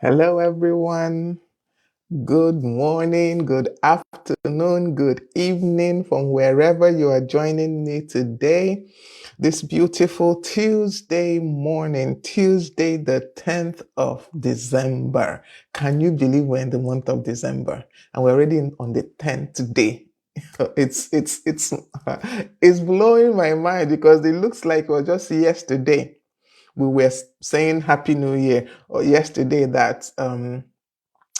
Hello, everyone. Good morning, good afternoon, good evening from wherever you are joining me today. This beautiful Tuesday morning, Tuesday, the 10th of December. Can you believe we're in the month of December and we're already on the 10th day? It's blowing my mind because it looks like it was just yesterday we were saying Happy New Year, or yesterday that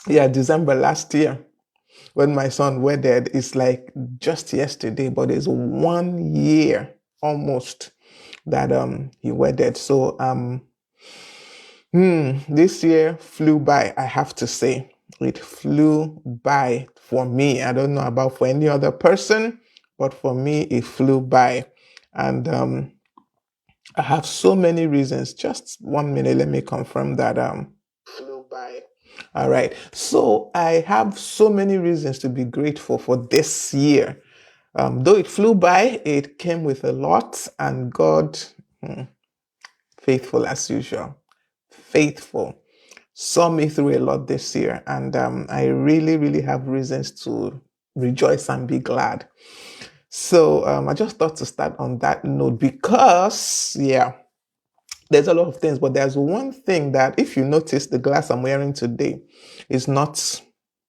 December last year when my son wedded. It's like just yesterday, but it's 1 year almost that he wedded. So this year flew by, I have to say. It flew by for me. I don't know about for any other person, but for me it flew by. And I have so many reasons. Just 1 minute, let me confirm that flew by. All right. So I have so many reasons to be grateful for this year. Though it flew by, it came with a lot, and God, faithful as usual, faithful, saw me through a lot this year, and I really, really have reasons to rejoice and be glad. So I just thought to start on that note because, there's a lot of things, but there's one thing that, if you notice, the glass I'm wearing today is not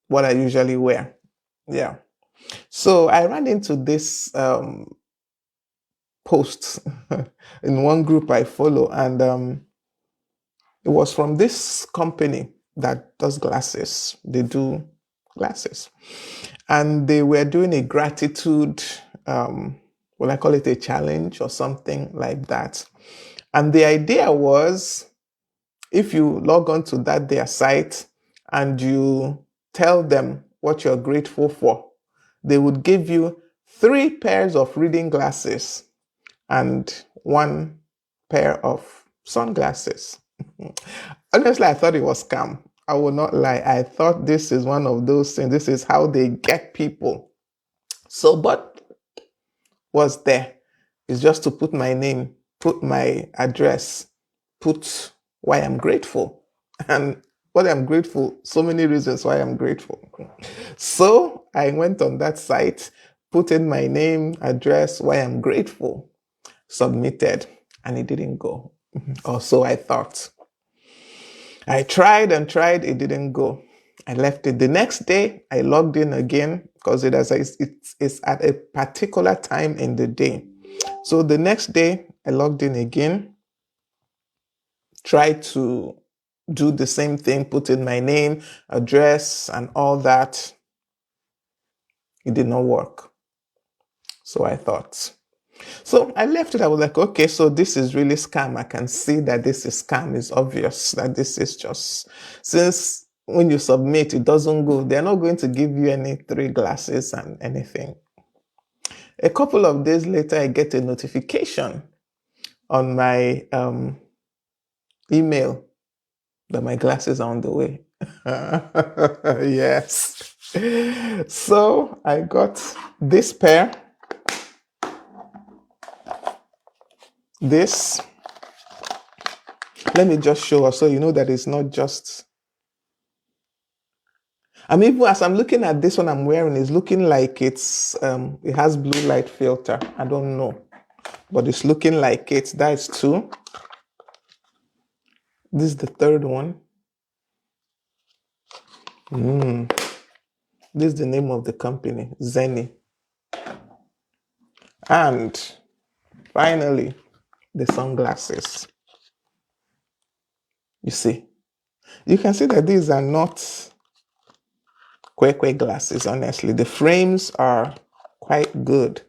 what I usually wear. Yeah. So I ran into this post in one group I follow, and it was from this company that does glasses. They do glasses. And they were doing a gratitude, well, I call it a challenge or something like that. And the idea was, if you log on to their site and you tell them what you're grateful for, they would give you 3 pairs of reading glasses and 1 pair of sunglasses. Honestly, I thought it was scam. I will not lie. I thought this is one of those things. This is how they get people. So, but was there? It's just to put my name, put my address, put why I'm grateful. And what I'm grateful, so many reasons why I'm grateful. So I went on that site, put in my name, address, why I'm grateful, submitted, and it didn't go. Or so I thought. I tried and tried, it didn't go. I left it. The next day, I logged in again because it's at a particular time in the day. So the next day, I logged in again, tried to do the same thing, put in my name, address, and all that. It did not work. So I thought. So I left it. I was like, okay, so this is really scam. I can see that this is scam. It's obvious that this is just, since when you submit, it doesn't go. They're not going to give you any 3 glasses and anything. A couple of days later, I get a notification on my email that my glasses are on the way. Yes. So I got this pair. This. Let me just show us so you know that it's not just. Even as I'm looking at this one I'm wearing, it's looking like it's it has blue light filter. I don't know, but it's looking like it. That's 2. This is the 3rd one. This is the name of the company, Zenny. And finally, the sunglasses. You see, you can see that these are not Kwekwe glasses, honestly. The frames are quite good.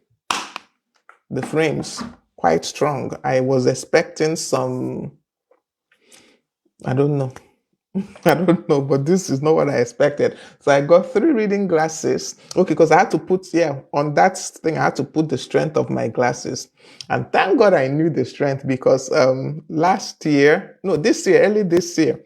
The frames, quite strong. I was expecting some, I don't know. I don't know, but this is not what I expected. So I got 3 reading glasses. Okay, because I had to put, on that thing, I had to put the strength of my glasses. And thank God I knew the strength because early this year,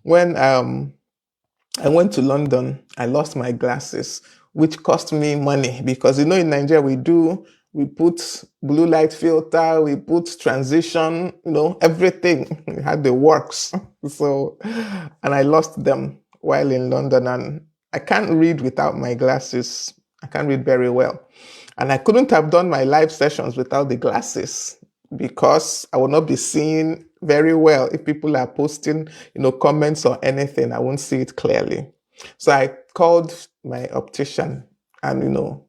when I went to London, I lost my glasses, which cost me money because, in Nigeria, we do We put blue light filter, we put transition, everything. We had the works. So, and I lost them while in London, and I can't read without my glasses. I can't read very well. And I couldn't have done my live sessions without the glasses because I will not be seeing very well. If people are posting, comments or anything, I won't see it clearly. So I called my optician, and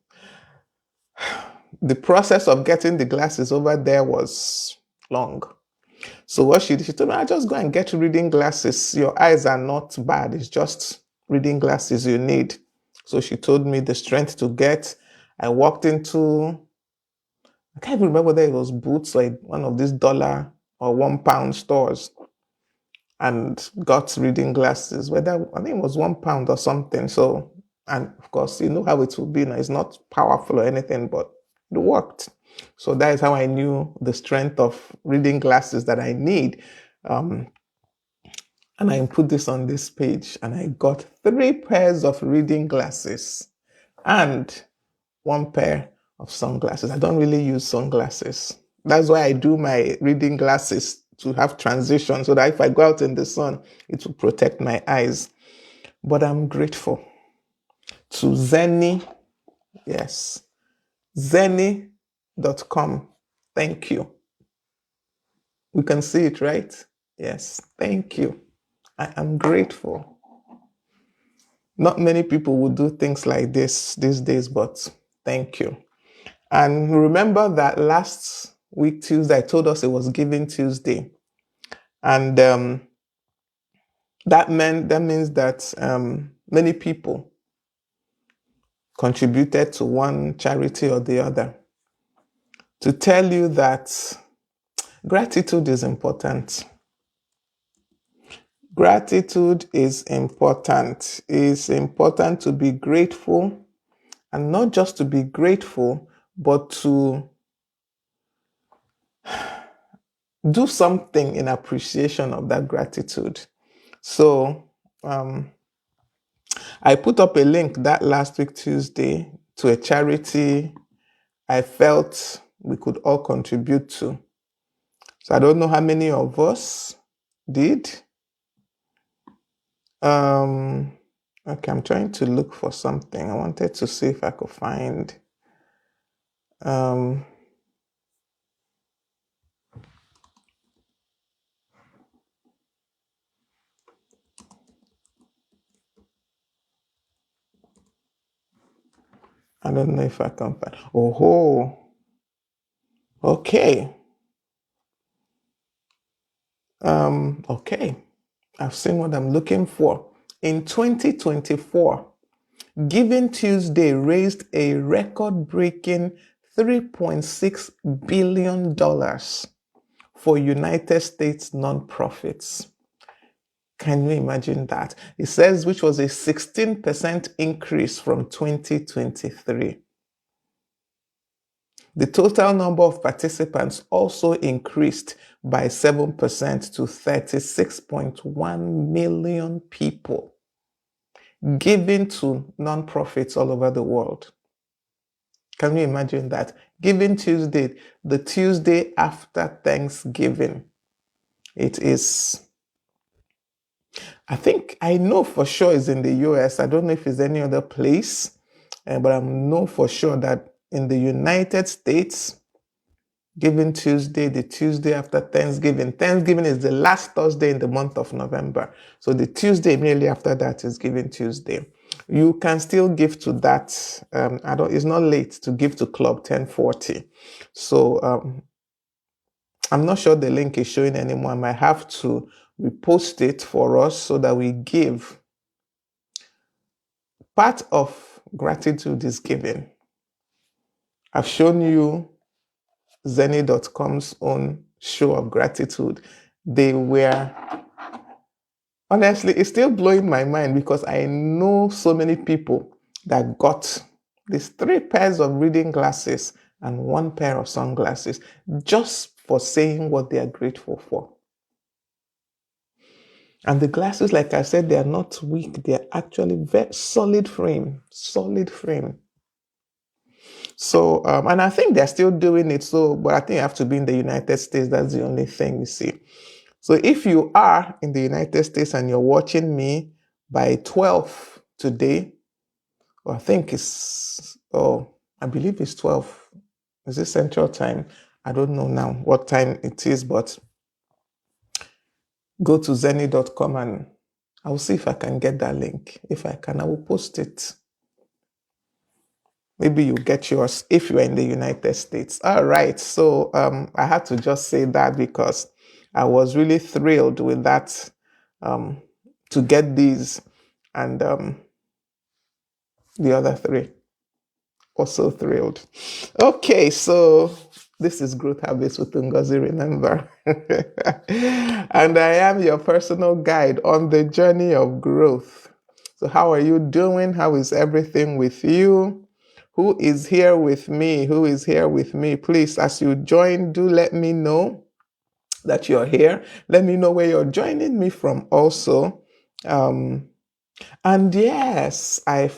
the process of getting the glasses over there was long. So what she did, she told me, I just go and get reading glasses. Your eyes are not bad. It's just reading glasses you need. So she told me the strength to get. I walked into, I can't even remember whether it was Boots or one of these dollar or £1 stores, and got reading glasses. Whether I think it was £1 or something. So, and of course, you know how it will be now. It's not powerful or anything, but it worked. So that is how I knew the strength of reading glasses that I need. And I put this on this page, and I got 3 pairs of reading glasses and 1 pair of sunglasses. I don't really use sunglasses. That's why I do my reading glasses, to have transition, so that if I go out in the sun, it will protect my eyes. But I'm grateful to Zenny. Yes, Zenny.com. Thank you. We can see it, right? Yes, thank you. I am grateful. Not many people would do things like this these days, but thank you. And remember that last week, Tuesday, I told us it was Giving Tuesday. And that means that many people contributed to one charity or the other. To tell you that gratitude is important. Gratitude is important. It's important to be grateful, and not just to be grateful, but to do something in appreciation of that gratitude. So I put up a link that last week, Tuesday, to a charity I felt we could all contribute to. So I don't know how many of us did. Okay, I'm trying to look for something. I wanted to see if I could find. I don't know if I can find. Oh, okay. Okay. I've seen what I'm looking for. In 2024, Giving Tuesday raised a record-breaking $3.6 billion for United States nonprofits. Can you imagine that? It says, which was a 16% increase from 2023. The total number of participants also increased by 7% to 36.1 million people, giving to nonprofits all over the world. Can you imagine that? Giving Tuesday, the Tuesday after Thanksgiving. It is, I think, I know for sure it's in the US. I don't know if it's any other place, but I know for sure that in the United States, Giving Tuesday, the Tuesday after Thanksgiving. Thanksgiving is the last Thursday in the month of November. So the Tuesday immediately after that is Giving Tuesday. You can still give to that. It's not late to give to Club 1040. So I'm not sure the link is showing anymore. I might have to repost it for us so that we give. Part of gratitude is giving. I've shown you Zenny.com's own show of gratitude. They were, honestly, it's still blowing my mind because I know so many people that got these 3 pairs of reading glasses and 1 pair of sunglasses just for saying what they are grateful for. And the glasses, like I said, they are not weak. They are actually very solid frame. So, and I think they're still doing it. So, but I think you have to be in the United States. That's the only thing you see. So, if you are in the United States and you're watching me by 12 today, or I think it's, oh, I believe it's 12. Is it Central Time? I don't know now what time it is, but go to zenny.com and I'll see if I can get that link. If I can, I will post it. Maybe you get yours if you're in the United States. All right. So I had to just say that because I was really thrilled with that to get these and the other three. Also thrilled. Okay, so this is Growth Habits with Ngozi, remember. And I am your personal guide on the journey of growth. So how are you doing? How is everything with you? Who is here with me? Who is here with me? Please, as you join, do let me know that you're here. Let me know where you're joining me from also. And yes, I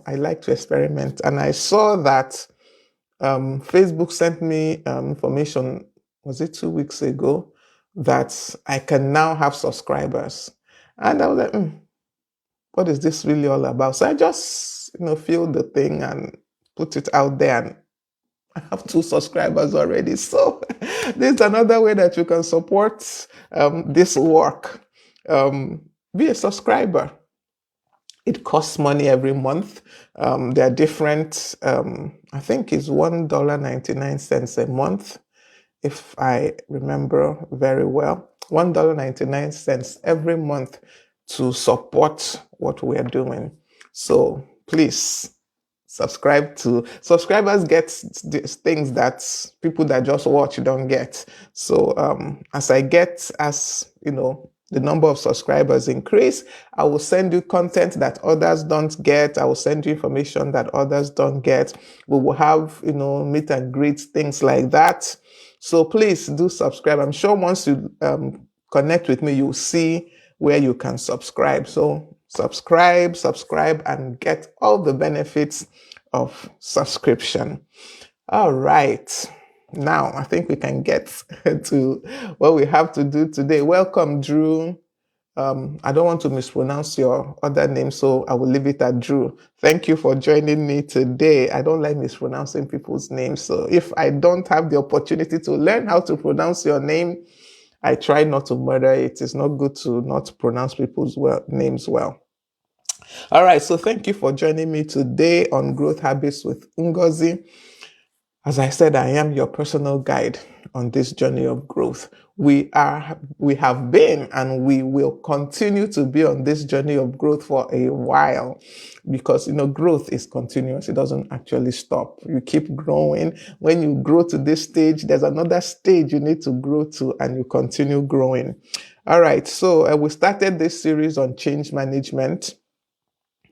like to experiment, and I saw that Facebook sent me information. Was it 2 weeks ago that I can now have subscribers? And I was like, what is this really all about? So I just filled the thing and put it out there, and I have 2 subscribers already. So this is another way that you can support this work. Be a subscriber. It costs money every month. There are different, I think it's $1.99 a month, if I remember very well. $1.99 every month to support what we're doing. So please subscribers get things that people that just watch don't get. So as the number of subscribers increase, I will send you content that others don't get. I will send you information that others don't get. We will have meet and greet, things like that. So please do subscribe. I'm sure once you connect with me, you'll see where you can subscribe. So subscribe, and get all the benefits of subscription. All right. Now, I think we can get to what we have to do today. Welcome, Drew. I don't want to mispronounce your other name, so I will leave it at Drew. Thank you for joining me today. I don't like mispronouncing people's names, so if I don't have the opportunity to learn how to pronounce your name, I try not to murder it. It's not good to not pronounce people's names well. All right, so thank you for joining me today on Growth Habits with Ngozi. As I said, I am your personal guide on this journey of growth. We have been, and we will continue to be on this journey of growth for a while, because growth is continuous. It doesn't actually stop. You keep growing. When you grow to this stage, there's another stage you need to grow to, and you continue growing. All right, so we started this series on change management.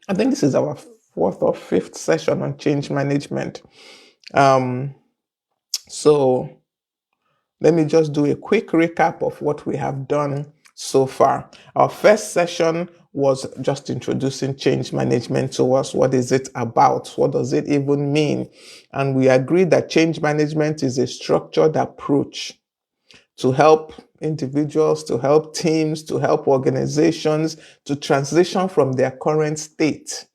I think this is our 4th or 5th session on change management. So let me just do a quick recap of what we have done so far. Our first session was just introducing change management to us. What is it about? What does it even mean? And we agreed that change management is a structured approach to help individuals, to help teams, to help organizations to transition from their current state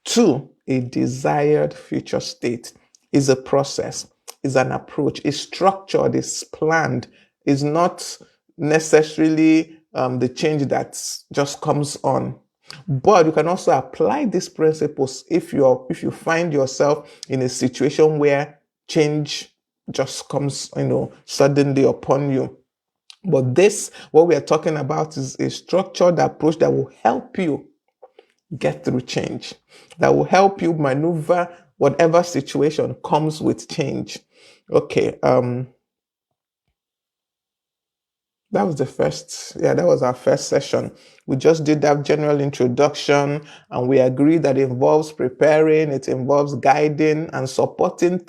to a desired future state. Is a process, is an approach, is structured, is planned, is not necessarily the change that just comes on. But you can also apply these principles if you find yourself in a situation where change just comes suddenly upon you. But what we are talking about, is a structured approach that will help you get through change, that will help you maneuver whatever situation comes with change. Okay, that was our first session. We just did that general introduction, and we agreed that it involves preparing, it involves guiding and supporting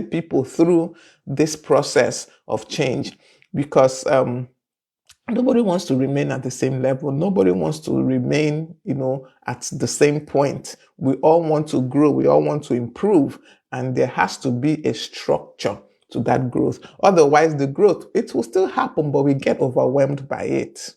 people through this process of change, because Nobody wants to remain at the same level. Nobody wants to remain, at the same point. We all want to grow. We all want to improve. And there has to be a structure to that growth. Otherwise, the growth, it will still happen, but we get overwhelmed by it.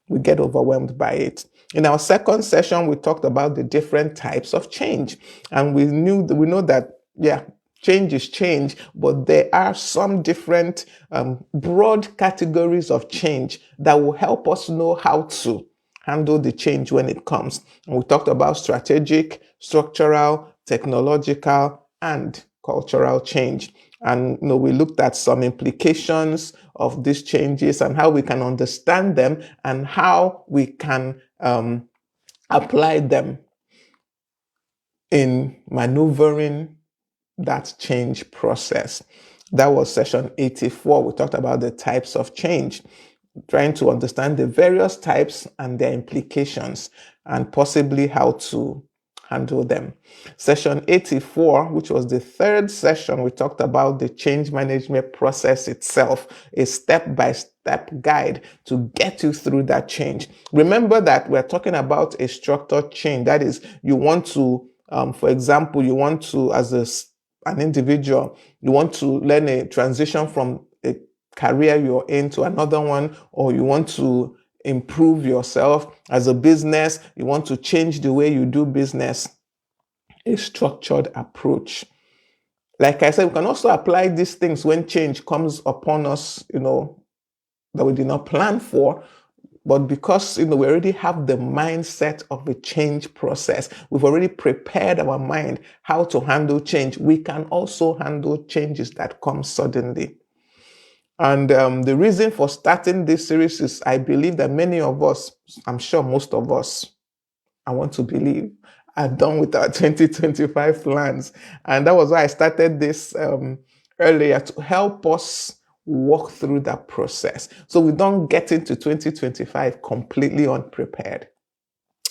We get overwhelmed by it. In our second session, we talked about the different types of change. And we know that, yeah, change is change, but there are some different broad categories of change that will help us know how to handle the change when it comes. And we talked about strategic, structural, technological, and cultural change. And we looked at some implications of these changes and how we can understand them and how we can apply them in maneuvering that change process. That was session 84. We talked about the types of change, trying to understand the various types and their implications, and possibly how to handle them. Session 84, which was the third session, we talked about the change management process itself, a step-by-step guide to get you through that change. Remember that we're talking about a structured change. That is, you want to, for example, you want to, as an individual, you want to learn a transition from a career you're in to another one, or you want to improve yourself as a business, you want to change the way you do business. A structured approach. Like I said, we can also apply these things when change comes upon us, that we did not plan for. But because we already have the mindset of the change process, we've already prepared our mind how to handle change. We can also handle changes that come suddenly. And the reason for starting this series is I believe that many of us, I'm sure most of us, I want to believe, are done with our 2025 plans. And that was why I started this earlier, to help us walk through that process so we don't get into 2025 completely unprepared.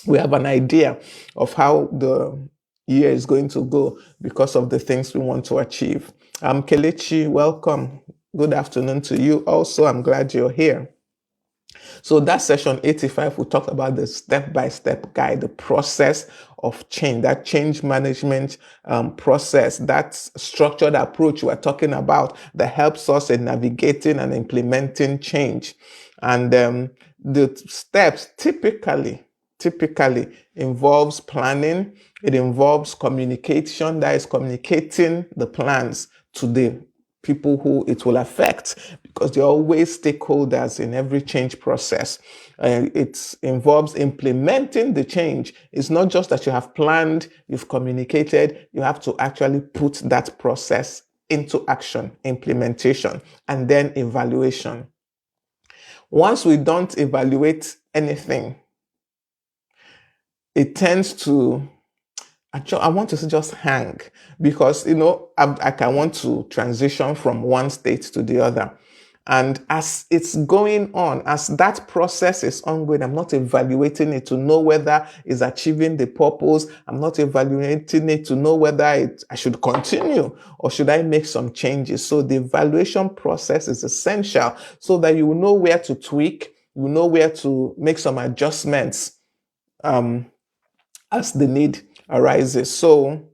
We have an idea of how the year is going to go because of the things we want to achieve. Kelechi, welcome. Good afternoon to you. Also, I'm glad you're here. So that's session 85. We talked about the step-by-step guide, the process of change, that change management process, that structured approach we're talking about that helps us in navigating and implementing change. And the steps typically involves planning. It involves communication, that is communicating the plans to the people who it will affect, because there are always stakeholders in every change process. It involves implementing the change. It's not just that you have planned, you've communicated, you have to actually put that process into action, implementation, and then evaluation. Once we don't evaluate anything, it tends to, I want to just hang, because, I can want to transition from one state to the other. And as it's going on, as that process is ongoing, I'm not evaluating it to know whether it's achieving the purpose. I'm not evaluating it to know whether I should continue or should I make some changes. So the evaluation process is essential so that you will know where to tweak, you will know where to make some adjustments as the need arises. So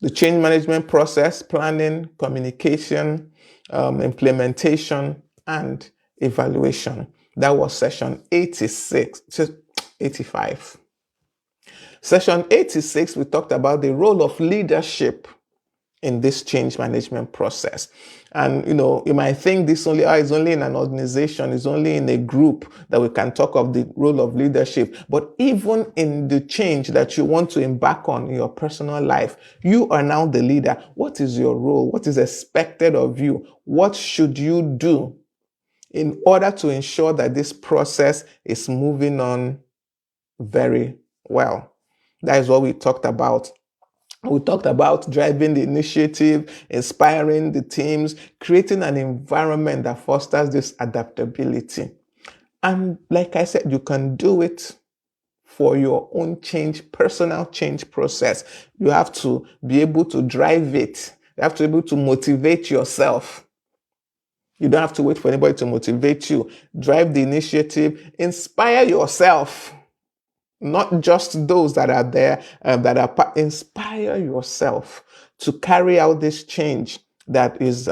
the change management process, planning, communication, implementation, and evaluation. That was session 85. Session 86, we talked about the role of leadership in this change management process. And, you might think this is only in an organization, it's only in a group that we can talk of the role of leadership. But even in the change that you want to embark on in your personal life, you are now the leader. What is your role? What is expected of you? What should you do in order to ensure that this process is moving on very well? That is what we talked about. We talked about driving the initiative, inspiring the teams, creating an environment that fosters this adaptability. And like I said, you can do it for your own change, personal change process. You have to be able to drive it. You have to be able to motivate yourself. You don't have to wait for anybody to motivate you. Drive the initiative. Inspire yourself. Not just those that are there, inspire yourself to carry out this change that is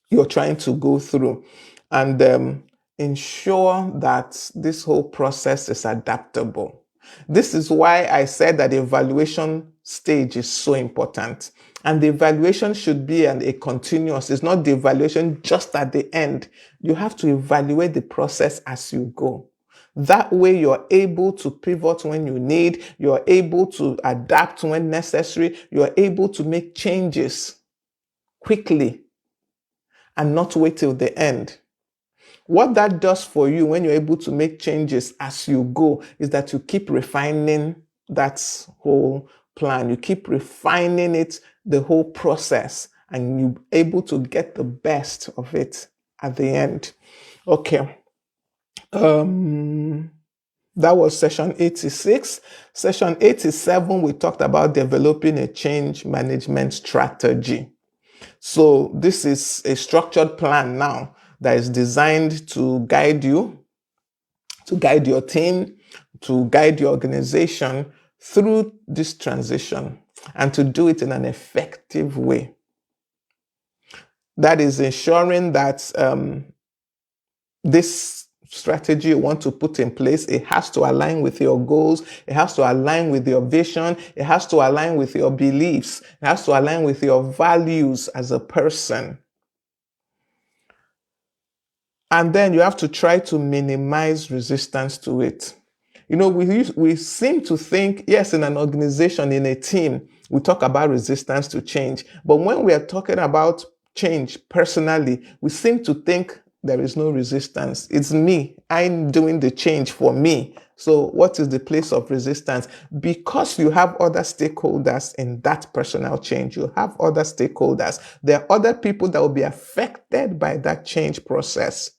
you're trying to go through, and ensure that this whole process is adaptable. This is why I said that the evaluation stage is so important. And the evaluation should be a continuous. It's not the evaluation just at the end. You have to evaluate the process as you go. That way, you're able to pivot when you need, you're able to adapt when necessary, you're able to make changes quickly and not wait till the end. What that does for you when you're able to make changes as you go is that you keep refining that whole plan. You keep refining it, the whole process, and you're able to get the best of it at the end. Okay. That was session 86. Session 87, we talked about developing a change management strategy. So this is a structured plan now that is designed to guide you, to guide your team, to guide your organization through this transition, and to do it in an effective way. That is ensuring that this strategy you want to put in place, it has to align with your goals, it has to align with your vision, it has to align with your beliefs, it has to align with your values as a person. And then you have to try to minimize resistance to it. You know, we seem to think, yes, in an organization, in a team, we talk about resistance to change. But when we are talking about change personally, we seem to think there is no resistance. It's me. I'm doing the change for me. So what is the place of resistance? Because you have other stakeholders in that personal change. You have other stakeholders. There are other people that will be affected by that change process.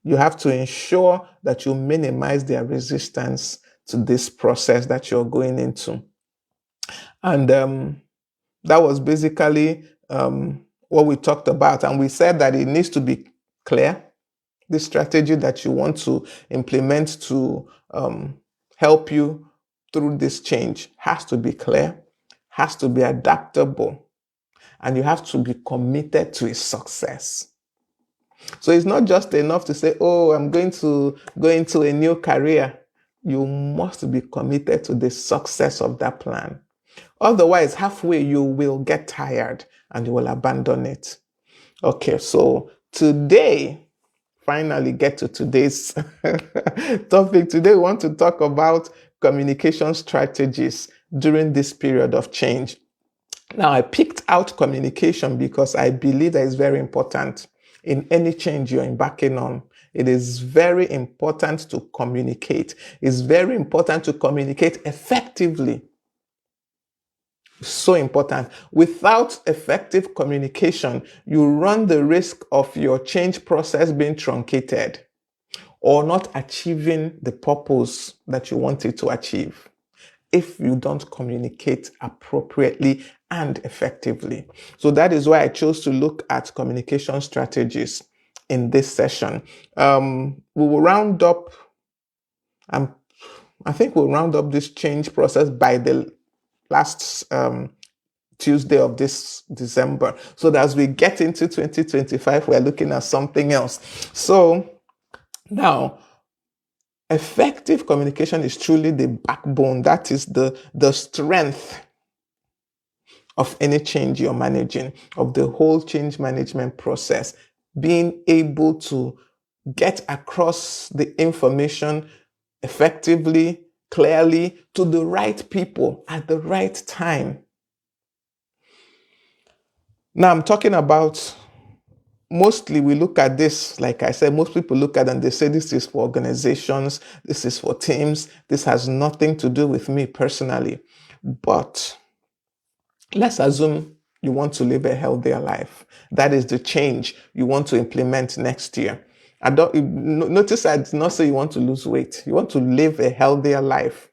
You have to ensure that you minimize their resistance to this process that you're going into. And that was basically what we talked about. And we said that it needs to be clear. The strategy that you want to implement to help you through this change has to be clear, has to be adaptable, and you have to be committed to its success. So it's not just enough to say, oh, I'm going to go into a new career. You must be committed to the success of that plan. Otherwise, halfway you will get tired and you will abandon it. Okay, so today, finally get to today's topic. Today, we want to talk about communication strategies during this period of change. Now, I picked out communication because I believe that it's very important in any change you're embarking on. It is very important to communicate. It's very important to communicate effectively. So important. Without effective communication, you run the risk of your change process being truncated or not achieving the purpose that you want it to achieve if you don't communicate appropriately and effectively. So that is why I chose to look at communication strategies in this session. We will round up, I think we'll round up this change process by the last Tuesday of this December. So that as we get into 2025, we're looking at something else. So now, effective communication is truly the backbone. That is the strength of any change you're managing, of the whole change management process. Being able to get across the information effectively, clearly, to the right people at the right time. Now, I'm talking about, mostly we look at this, like I said, most people look at it and they say this is for organizations, this is for teams, this has nothing to do with me personally. But let's assume you want to live a healthier life. That is the change you want to implement next year. Notice I did not say you want to lose weight. You want to live a healthier life.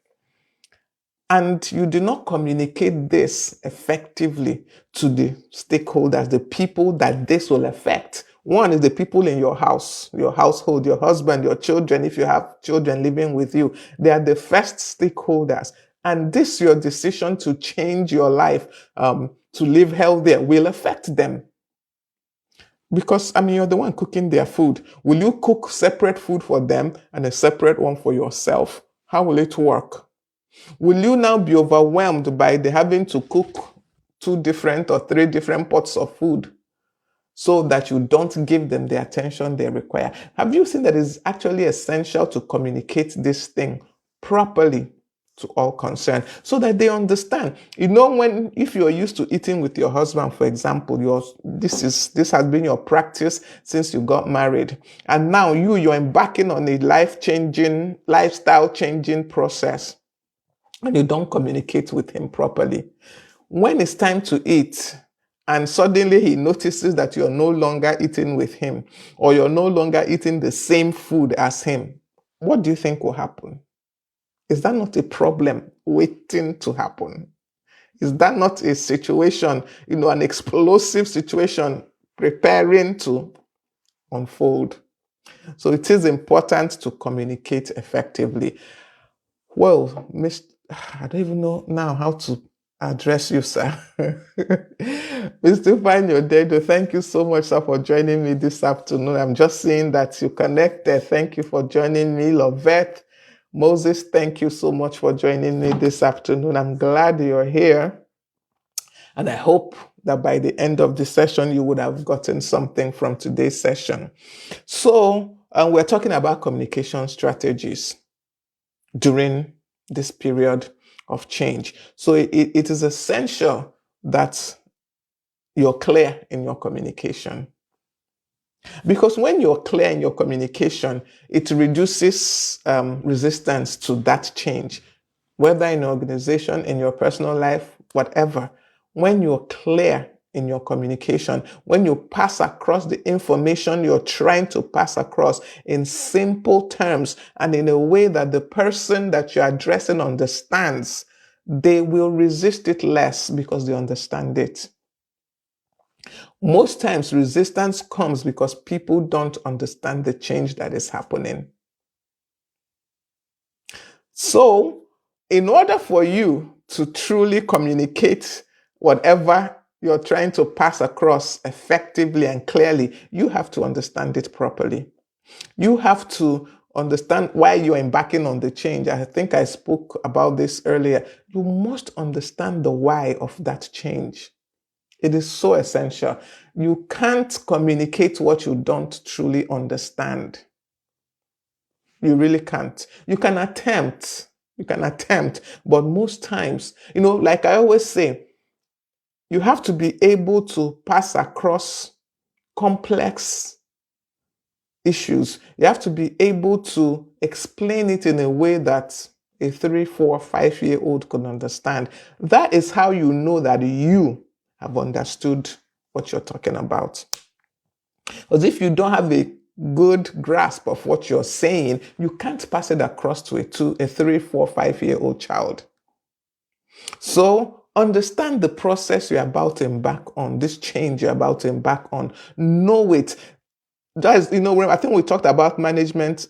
and you do not communicate this effectively to the stakeholders, the people that this will affect. One is the people in your house, your household, your husband, your children, if you have children living with you. They are the first stakeholders. And this, your decision to change your life, to live healthier, will affect them. Because, I mean, you're the one cooking their food. Will you cook separate food for them and a separate one for yourself? How will it work? Will you now be overwhelmed by the having to cook 2 different or 3 different pots of food so that you don't give them the attention they require? Have you seen that it's actually essential to communicate this thing properly to all concerned so that they understand? When if you're used to eating with your husband, for example, this has been your practice since you got married, and now you're embarking on a lifestyle changing process, and you don't communicate with him properly. When it's time to eat, and suddenly he notices that you're no longer eating with him, or you're no longer eating the same food as him, what do you think will happen? Is that not a problem waiting to happen? Is that not a situation, an explosive situation preparing to unfold? So it is important to communicate effectively. Well, I don't even know now how to address you, sir. Mr. Fanyodedo, thank you so much, sir, for joining me this afternoon. I'm just seeing that you connected. Thank you for joining me. Lovette, Moses, thank you so much for joining me this afternoon. I'm glad you're here. And I hope that by the end of the session, you would have gotten something from today's session. So we're talking about communication strategies during this period of change. So it is essential that you're clear in your communication. Because when you're clear in your communication, it reduces resistance to that change, whether in an organization, in your personal life, whatever. When you're clear in your communication, when you pass across the information you're trying to pass across in simple terms and in a way that the person that you're addressing understands, they will resist it less because they understand it. Most times resistance comes because people don't understand the change that is happening. So, in order for you to truly communicate whatever you're trying to pass across effectively and clearly, you have to understand it properly. You have to understand why you're embarking on the change. I think I spoke about this earlier. You must understand the why of that change. It is so essential. You can't communicate what you don't truly understand. You really can't. You can attempt, but most times, like I always say, you have to be able to pass across complex issues. You have to be able to explain it in a way that a 3, 4, 5-year-old can understand. That is how you know that you have understood what you're talking about. Because if you don't have a good grasp of what you're saying, you can't pass it across to a 3, 4, 5-year-old child. So understand the process you're about to embark on, this change you're about to embark on. Know it. Guys, I think we talked about management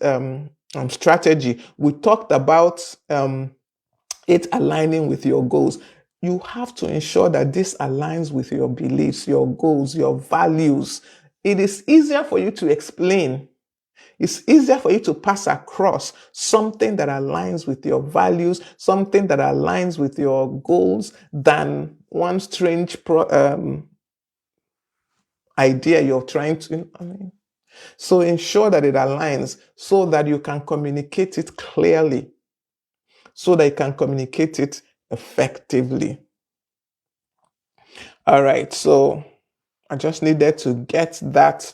strategy. We talked about it aligning with your goals. You have to ensure that this aligns with your beliefs, your goals, your values. It is easier for you to explain. It's easier for you to pass across something that aligns with your values, something that aligns with your goals, than one strange idea you're trying to. So ensure that it aligns so that you can communicate it clearly, so that you can communicate it effectively. All right, so I just needed to get that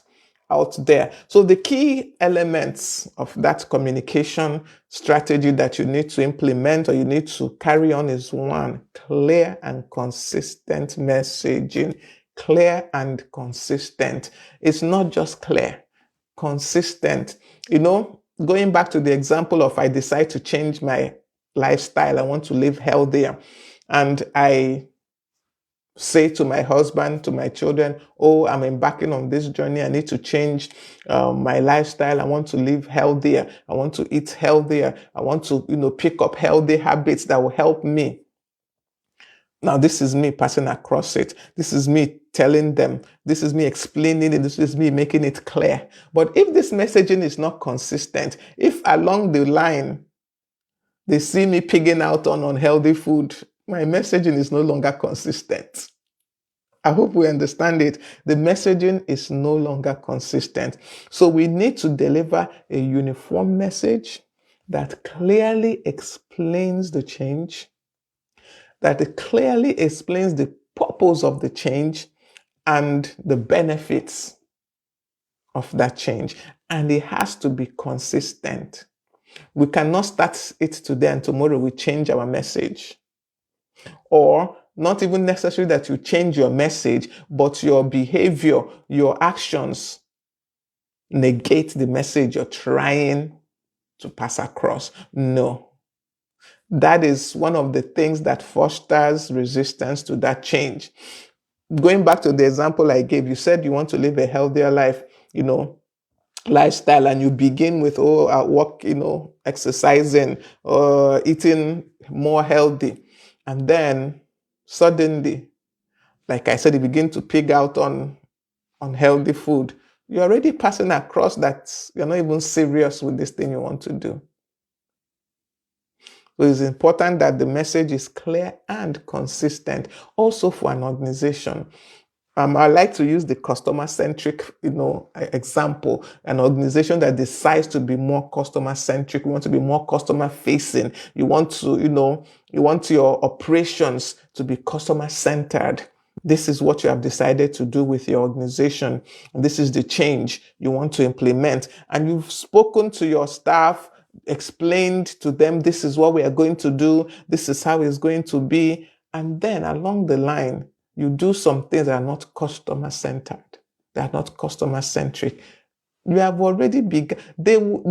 out there. So the key elements of that communication strategy that you need to implement or you need to carry on is 1, clear and consistent messaging. Clear and consistent. It's not just clear, consistent. Going back to the example of I decide to change my lifestyle. I want to live healthier. And I say to my husband, to my children, oh, I'm embarking on this journey. I need to change my lifestyle. I want to live healthier. I want to eat healthier. I want to, pick up healthy habits that will help me. Now, this is me passing across it. This is me telling them. This is me explaining it. This is me making it clear. But if this messaging is not consistent, if along the line they see me pigging out on unhealthy food, my messaging is no longer consistent. I hope we understand it. The messaging is no longer consistent. So we need to deliver a uniform message that clearly explains the change, that it clearly explains the purpose of the change and the benefits of that change. And it has to be consistent. We cannot start it today and tomorrow we change our message. Or not even necessary that you change your message, but your behavior, your actions negate the message you're trying to pass across. No. That is one of the things that fosters resistance to that change. Going back to the example I gave, you said you want to live a healthier life, lifestyle, and you begin with, walk, exercising, eating more healthy. And then suddenly, like I said, you begin to pig out on healthy food. You're already passing across that you're not even serious with this thing you want to do. So it's important that the message is clear and consistent. Also for an organization, I like to use the customer-centric, example. An organization that decides to be more customer-centric, you want to be more customer-facing. You want to, you want your operations to be customer-centered. This is what you have decided to do with your organization. This is the change you want to implement. And you've spoken to your staff, explained to them, this is what we are going to do. This is how it's going to be. And then along the line, you do some things that are not customer-centered. They are not customer-centric. You have already begun.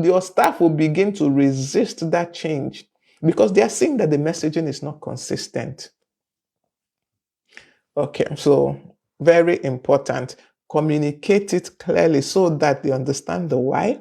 Your staff will begin to resist that change because they are seeing that the messaging is not consistent. Okay, so very important. Communicate it clearly so that they understand the why,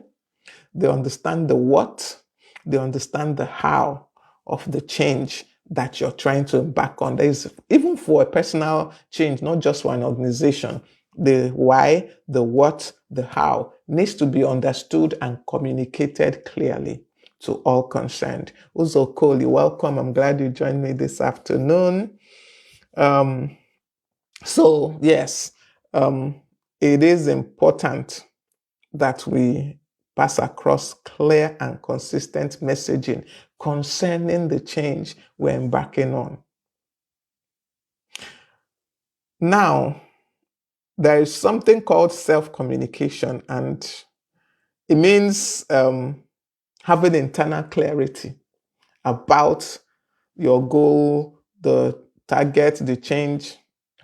they understand the what, they understand the how of the change that you're trying to embark on. There is, even for a personal change, not just for an organization, the why, the what, the how needs to be understood and communicated clearly to all concerned. Uzo Koli, welcome. I'm glad you joined me this afternoon. So yes, it is important that we pass across clear and consistent messaging concerning the change we're embarking on. Now, there is something called self-communication, and it means having internal clarity about your goal, the target, the change,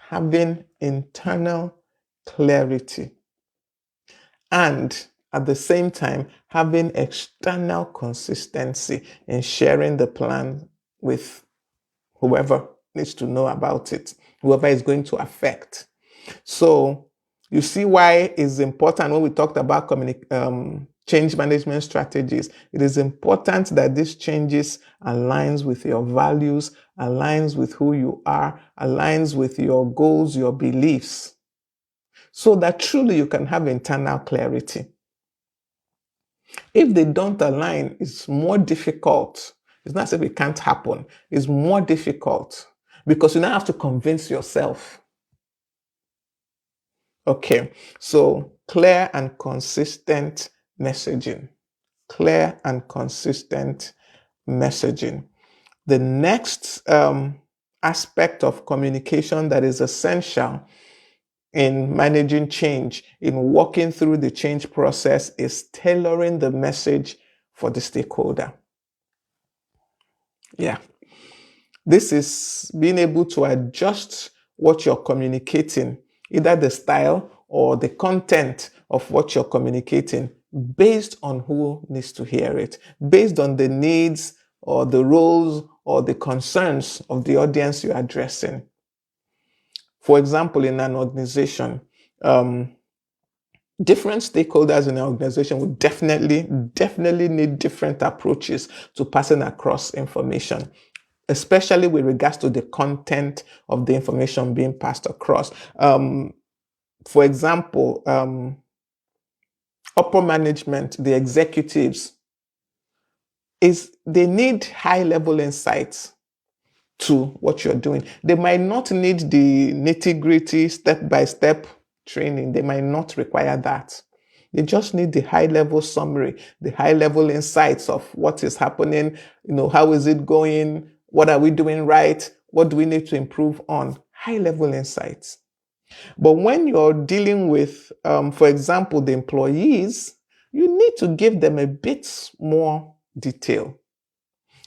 having internal clarity. And at the same time, having external consistency in sharing the plan with whoever needs to know about it, whoever is going to affect. So you see why it's important when we talked about change management strategies. It is important that these changes aligns with your values, aligns with who you are, aligns with your goals, your beliefs, so that truly you can have internal clarity. If they don't align, it's more difficult. It's not as if it can't happen. It's more difficult because you now have to convince yourself. Okay, so clear and consistent messaging. Clear and consistent messaging. The next aspect of communication that is essential in managing change, in walking through the change process, is tailoring the message for the stakeholder. Yeah. This is being able to adjust what you're communicating, either the style or the content of what you're communicating, based on who needs to hear it, based on the needs or the roles or the concerns of the audience you're addressing. For example, in an organization, different stakeholders in an organization would definitely need different approaches to passing across information, especially with regards to the content of the information being passed across. For example, upper management, the executives, they need high level insights to what you're doing. They might not need the nitty gritty step by step training. They might not require that. They just need the high level summary, the high level insights of what is happening. How is it going? What are we doing right? What do we need to improve on? High level insights. But when you're dealing with, for example, the employees, you need to give them a bit more detail.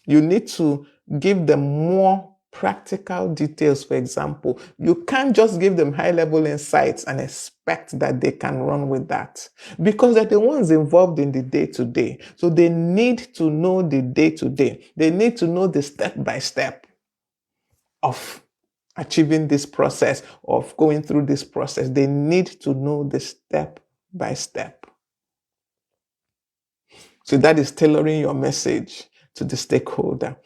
You need to give them more practical details. For example, you can't just give them high level insights and expect that they can run with that, because they're the ones involved in the day to day. So they need to know the day to day. They need to know the step by step of achieving this process, of going through this process. They need to know the step by step. So that is tailoring your message to the stakeholder.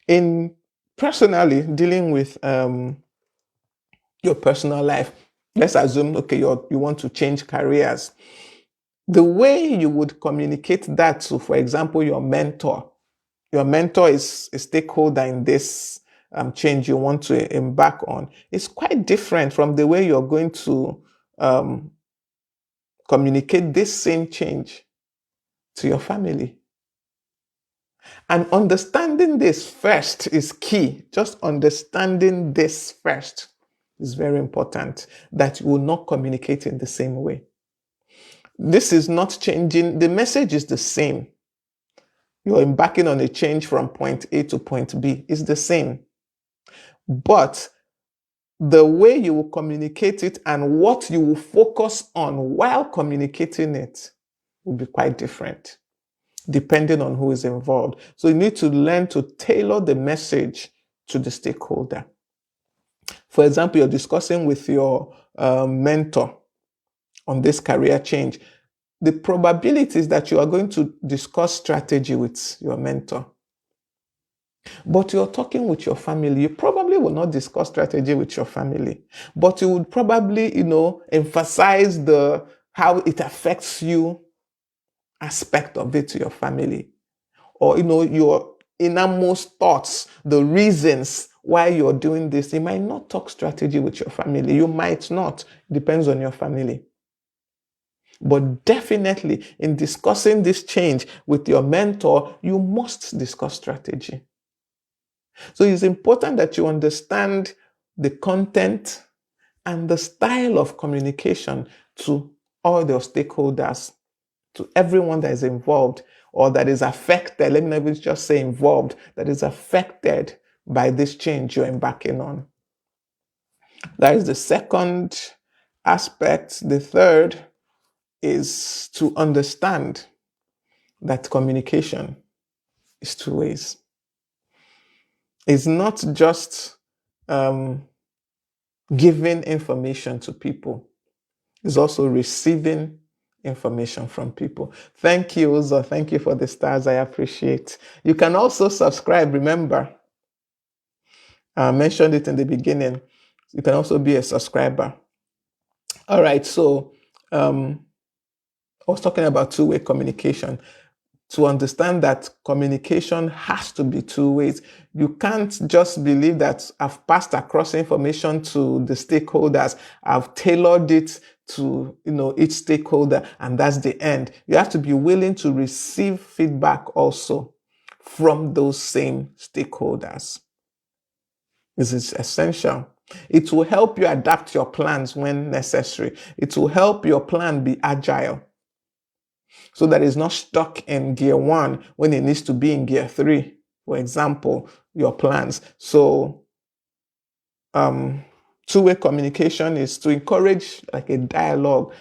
In personally dealing with your personal life, let's assume, okay, you want to change careers. The way you would communicate that to, for example, your mentor. Your mentor is a stakeholder in this change you want to embark on. It's quite different from the way you're going to communicate this same change to your family. And understanding this first is key. Just understanding this first is very important, that you will not communicate in the same way. This is not changing. The message is the same. You're embarking on a change from point A to point B. It's the same. But the way you will communicate it and what you will focus on while communicating it will be quite different, depending on who is involved. So you need to learn to tailor the message to the stakeholder. For example, you're discussing with your mentor on this career change. The probability is that you are going to discuss strategy with your mentor. But you're talking with your family. You probably will not discuss strategy with your family, but you would probably, emphasize the how it affects you aspect of it to your family, or your innermost thoughts, the reasons why you're doing this. You might not talk strategy with your family. You might not. Depends on your family. But definitely in discussing this change with your mentor, you must discuss strategy. So it's important that you understand the content and the style of communication to all your stakeholders, to everyone that is involved or that is affected. Let me not even just say involved, that is affected by this change you're embarking on. That is the second aspect. The third is to understand that communication is two ways. It's not just giving information to people. It's also receiving information from people. Thank you, Uzo. Thank you for the stars. I appreciate. You can also subscribe. Remember, I mentioned it in the beginning. You can also be a subscriber. All right. So I was talking about two-way communication. To understand that communication has to be two ways. You can't just believe that I've passed across information to the stakeholders, I've tailored it to each stakeholder, and that's the end. You have to be willing to receive feedback also from those same stakeholders. This is essential. It will help you adapt your plans when necessary. It will help your plan be agile, so that it's not stuck in gear 1 when it needs to be in gear 3, for example, your plans. So two-way communication is to encourage like a dialogue.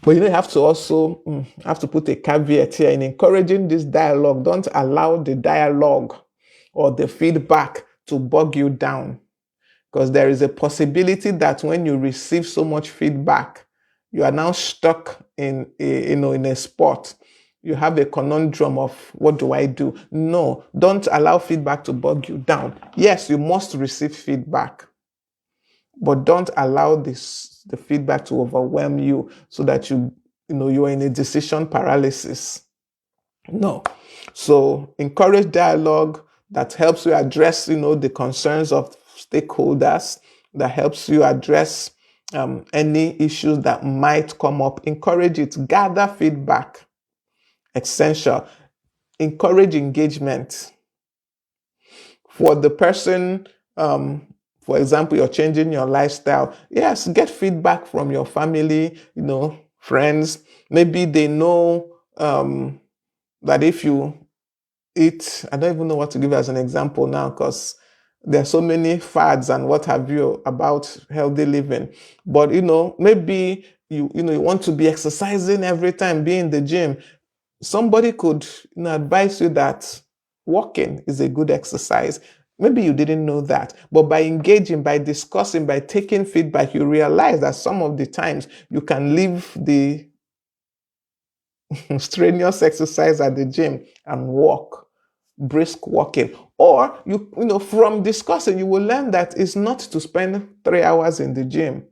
But you have to also have to put a caveat here in encouraging this dialogue. Don't allow the dialogue or the feedback to bog you down, because there is a possibility that when you receive so much feedback, you are now stuck in in a spot. You have a conundrum of, what do I do? No, don't allow feedback to bog you down. Yes, you must receive feedback, but don't allow the feedback to overwhelm you so that you're in a decision paralysis. No. So encourage dialogue that helps you address the concerns of stakeholders, that helps you address any issues that might come up. Encourage it. Gather feedback. Essential. Encourage engagement. For the person, for example, you're changing your lifestyle. Yes, get feedback from your family, friends. Maybe they know that if you eat, I don't even know what to give as an example now, because there are so many fads and what have you about healthy living. But maybe you want to be exercising every time, be in the gym. Somebody could advise you that walking is a good exercise. Maybe you didn't know that, but by engaging, by discussing, by taking feedback, you realize that some of the times you can leave the strenuous exercise at the gym and walk, brisk walking. Or from discussing, you will learn that it's not to spend 3 hours in the gym.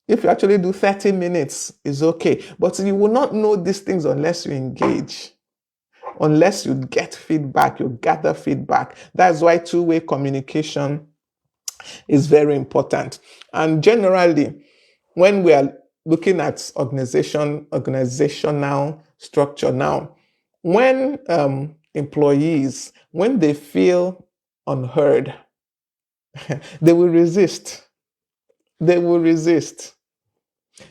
If you actually do 30 minutes, it's okay. But you will not know these things unless you engage, unless you get feedback, you gather feedback. That's why two-way communication is very important. And generally, when we are looking at organizational structure now, when employees, when they feel unheard, they will resist. They will resist.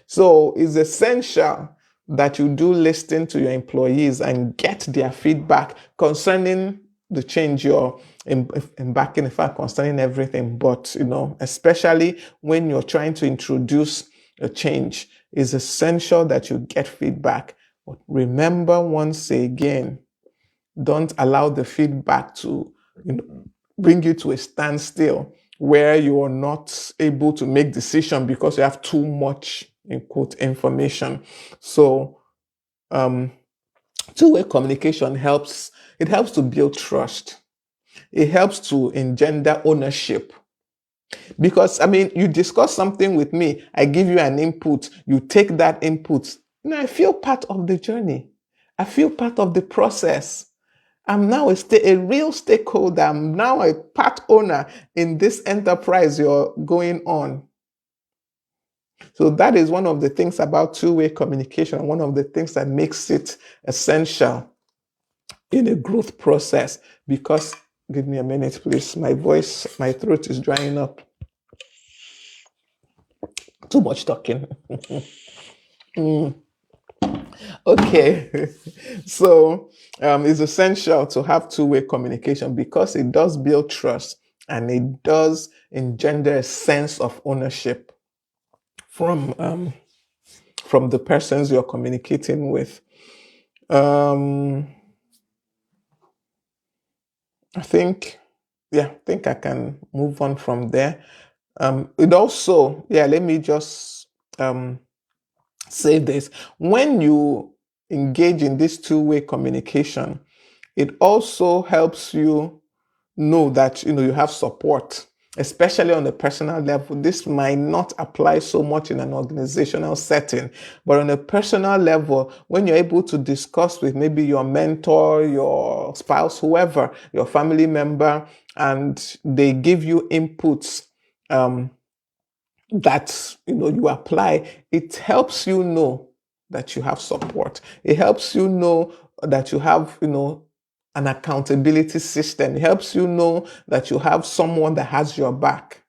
So it's essential that you do listen to your employees and get their feedback concerning the change you're embarking, in fact, concerning everything. But, especially when you're trying to introduce a change, it's essential that you get feedback. But remember, once again, don't allow the feedback to bring you to a standstill where you are not able to make decision because you have too much, in quote, information. So two-way communication helps. It helps to build trust. It helps to engender ownership. Because, you discuss something with me, I give you an input, you take that input. I feel part of the journey. I feel part of the process. I'm now a real stakeholder. I'm now a part owner in this enterprise you're going on. So that is one of the things about two-way communication, one of the things that makes it essential in a growth process. Because, give me a minute, please. My throat is drying up. Too much talking. Okay. So it's essential to have two-way communication because it does build trust and it does engender a sense of ownership from the persons you're communicating with. I think I can move on from there. It also, let me just say this. When you engage in this two-way communication, it also helps you know that you have support, especially on a personal level. This might not apply so much in an organizational setting, but on a personal level, when you're able to discuss with maybe your mentor, your spouse, whoever, your family member, and they give you inputs that you apply, it helps you know that you have support. It helps you know that you have an accountability system. It helps you know that you have someone that has your back.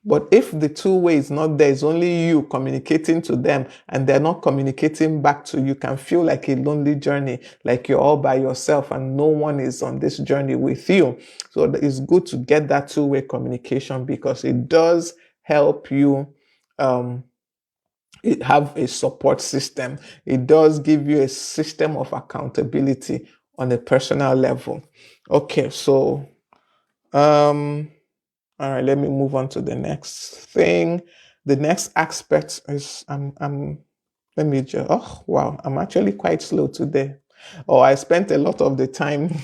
But if the two-way is not there, it's only you communicating to them and they're not communicating back to you, can feel like a lonely journey, like you're all by yourself and no one is on this journey with you. So it's good to get that two-way communication because it does help you It have a support system. It does give you a system of accountability on a personal level. Okay, so all right, let me move on to the next thing. The next aspect is let me just, oh wow, I'm actually quite slow today. Oh, I spent a lot of the time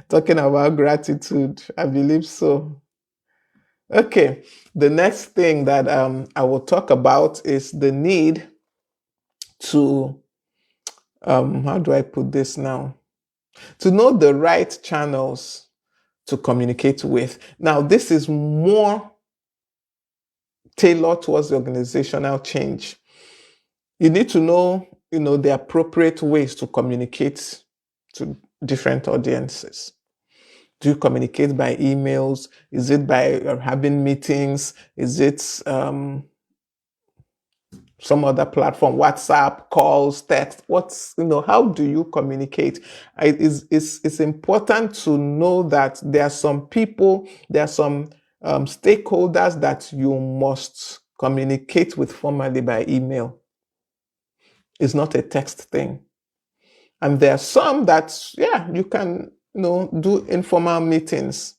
talking about gratitude. I believe so. Okay, the next thing that I will talk about is the need to, how do I put this now? To know the right channels to communicate with. Now, this is more tailored towards the organizational change. You need to know, the appropriate ways to communicate to different audiences. Do you communicate by emails? Is it by having meetings? Is it some other platform, WhatsApp, calls, text? How do you communicate? It's important to know that there are some people, there are some stakeholders that you must communicate with formally by email. It's not a text thing. And there are some that, yeah, you can, do informal meetings.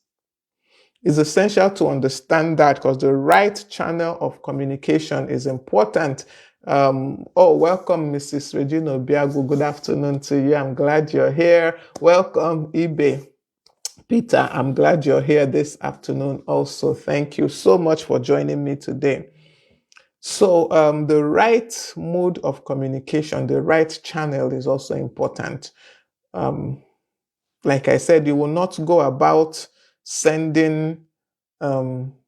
It's essential to understand that because the right channel of communication is important. Welcome, Mrs. Regina Obiagu. Good afternoon to you. I'm glad you're here. Welcome, eBay. Peter, I'm glad you're here this afternoon also. Thank you so much for joining me today. So the right mode of communication, the right channel is also important. Like I said, you will not go about sending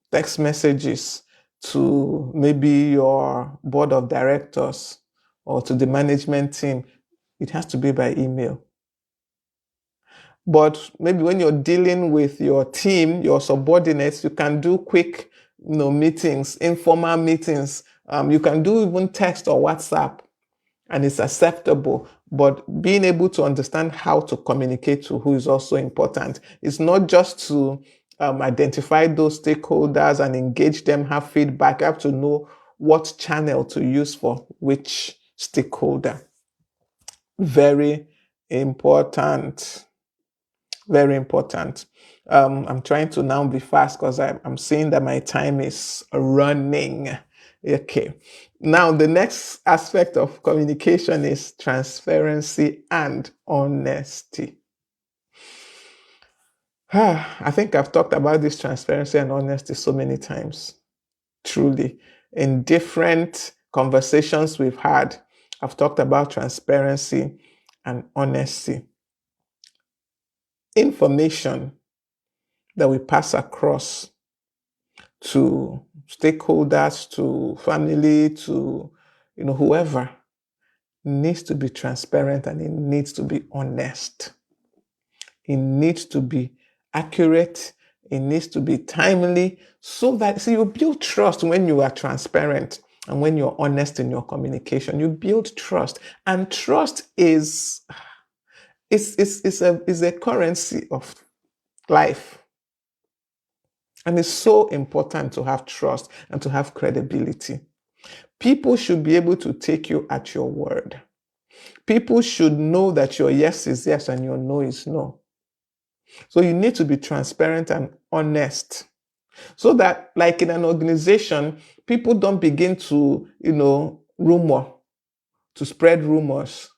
text messages to maybe your board of directors or to the management team. It has to be by email. But maybe when you're dealing with your team, your subordinates, you can do quick, meetings, informal meetings. You can do even text or WhatsApp, and it's acceptable. But being able to understand how to communicate to who is also important. It's not just to identify those stakeholders and engage them, have feedback. You have to know what channel to use for which stakeholder. Very important. Very important. I'm trying to now be fast because I'm seeing that my time is running. Okay. Now, the next aspect of communication is transparency and honesty. I think I've talked about this transparency and honesty so many times. Truly. In different conversations we've had, I've talked about transparency and honesty. Information that we pass across to stakeholders, to family, to whoever, needs to be transparent and it needs to be honest. It needs to be accurate. It needs to be timely so that you build trust when you are transparent and when you're honest in your communication. You build trust, and trust is a currency of life. And it's so important to have trust and to have credibility. People should be able to take you at your word. People should know that your yes is yes and your no is no. So you need to be transparent and honest so that, like in an organization, people don't begin to, spread rumors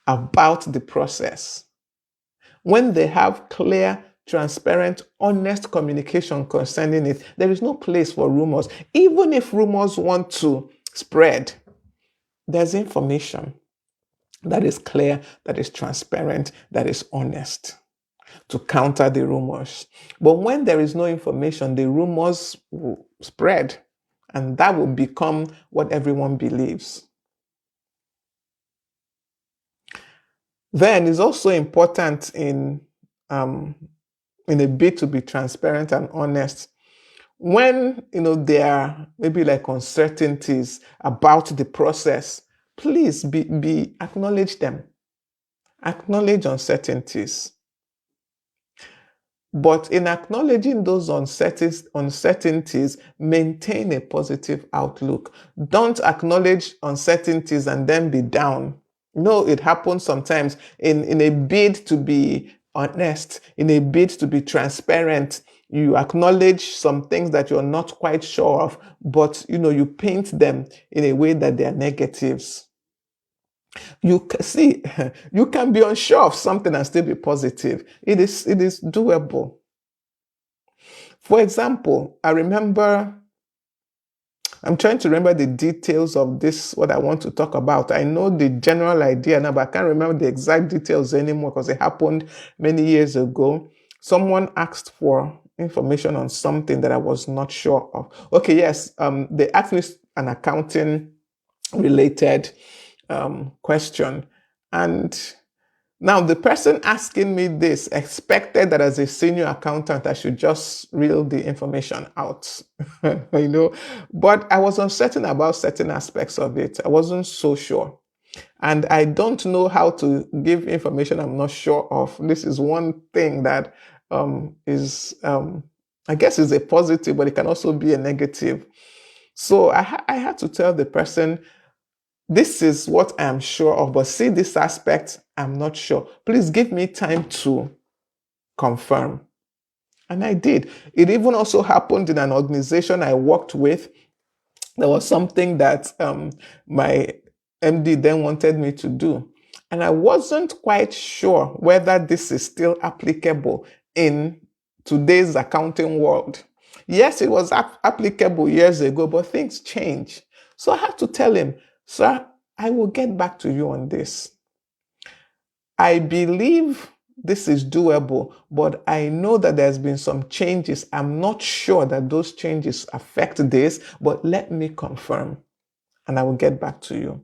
about the process. When they have clear, transparent, honest communication concerning it, there is no place for rumors. Even if rumors want to spread, there's information that is clear, that is transparent, that is honest to counter the rumors. But when there is no information, the rumors will spread, and that will become what everyone believes. Then it's also important in a bid to be transparent and honest. When there are maybe like uncertainties about the process, please be acknowledge them. Acknowledge uncertainties. But in acknowledging those uncertainties, maintain a positive outlook. Don't acknowledge uncertainties and then be down. No, it happens sometimes in a bid to be honest, in a bid to be transparent. You acknowledge some things that you're not quite sure of, but you paint them in a way that they are negatives. See, you can be unsure of something and still be positive. It is doable. For example, I'm trying to remember the details of this, what I want to talk about. I know the general idea now, but I can't remember the exact details anymore because it happened many years ago. Someone asked for information on something that I was not sure of. Okay, yes, they asked me an accounting related question. And now, the person asking me this expected that as a senior accountant, I should just reel the information out, but I was uncertain about certain aspects of it. I wasn't so sure. And I don't know how to give information I'm not sure of. This is one thing that I guess, is a positive, but it can also be a negative. So I had to tell the person, this is what I'm sure of, but see this aspect, I'm not sure. Please give me time to confirm. And I did. It even also happened in an organization I worked with. There was something that my MD then wanted me to do. And I wasn't quite sure whether this is still applicable in today's accounting world. Yes, it was applicable years ago, but things change. So I had to tell him, sir, I will get back to you on this. I believe this is doable, but I know that there's been some changes. I'm not sure that those changes affect this, but let me confirm and I will get back to you.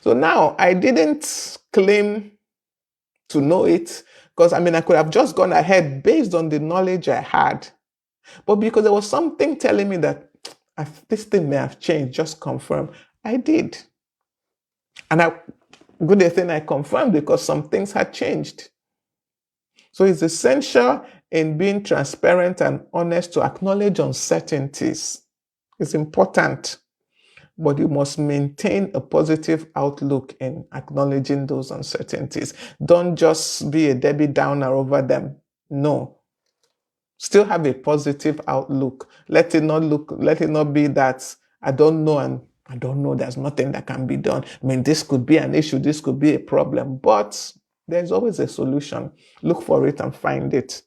So now I didn't claim to know it because I could have just gone ahead based on the knowledge I had. But because there was something telling me that this thing may have changed, just confirm. I did. And good thing I confirmed because some things had changed. So it's essential in being transparent and honest to acknowledge uncertainties. It's important, but you must maintain a positive outlook in acknowledging those uncertainties. Don't just be a Debbie Downer over them. No. Still have a positive outlook. Let it not be that I don't know and I don't know, there's nothing that can be done. This could be an issue, this could be a problem, but there's always a solution. Look for it and find it.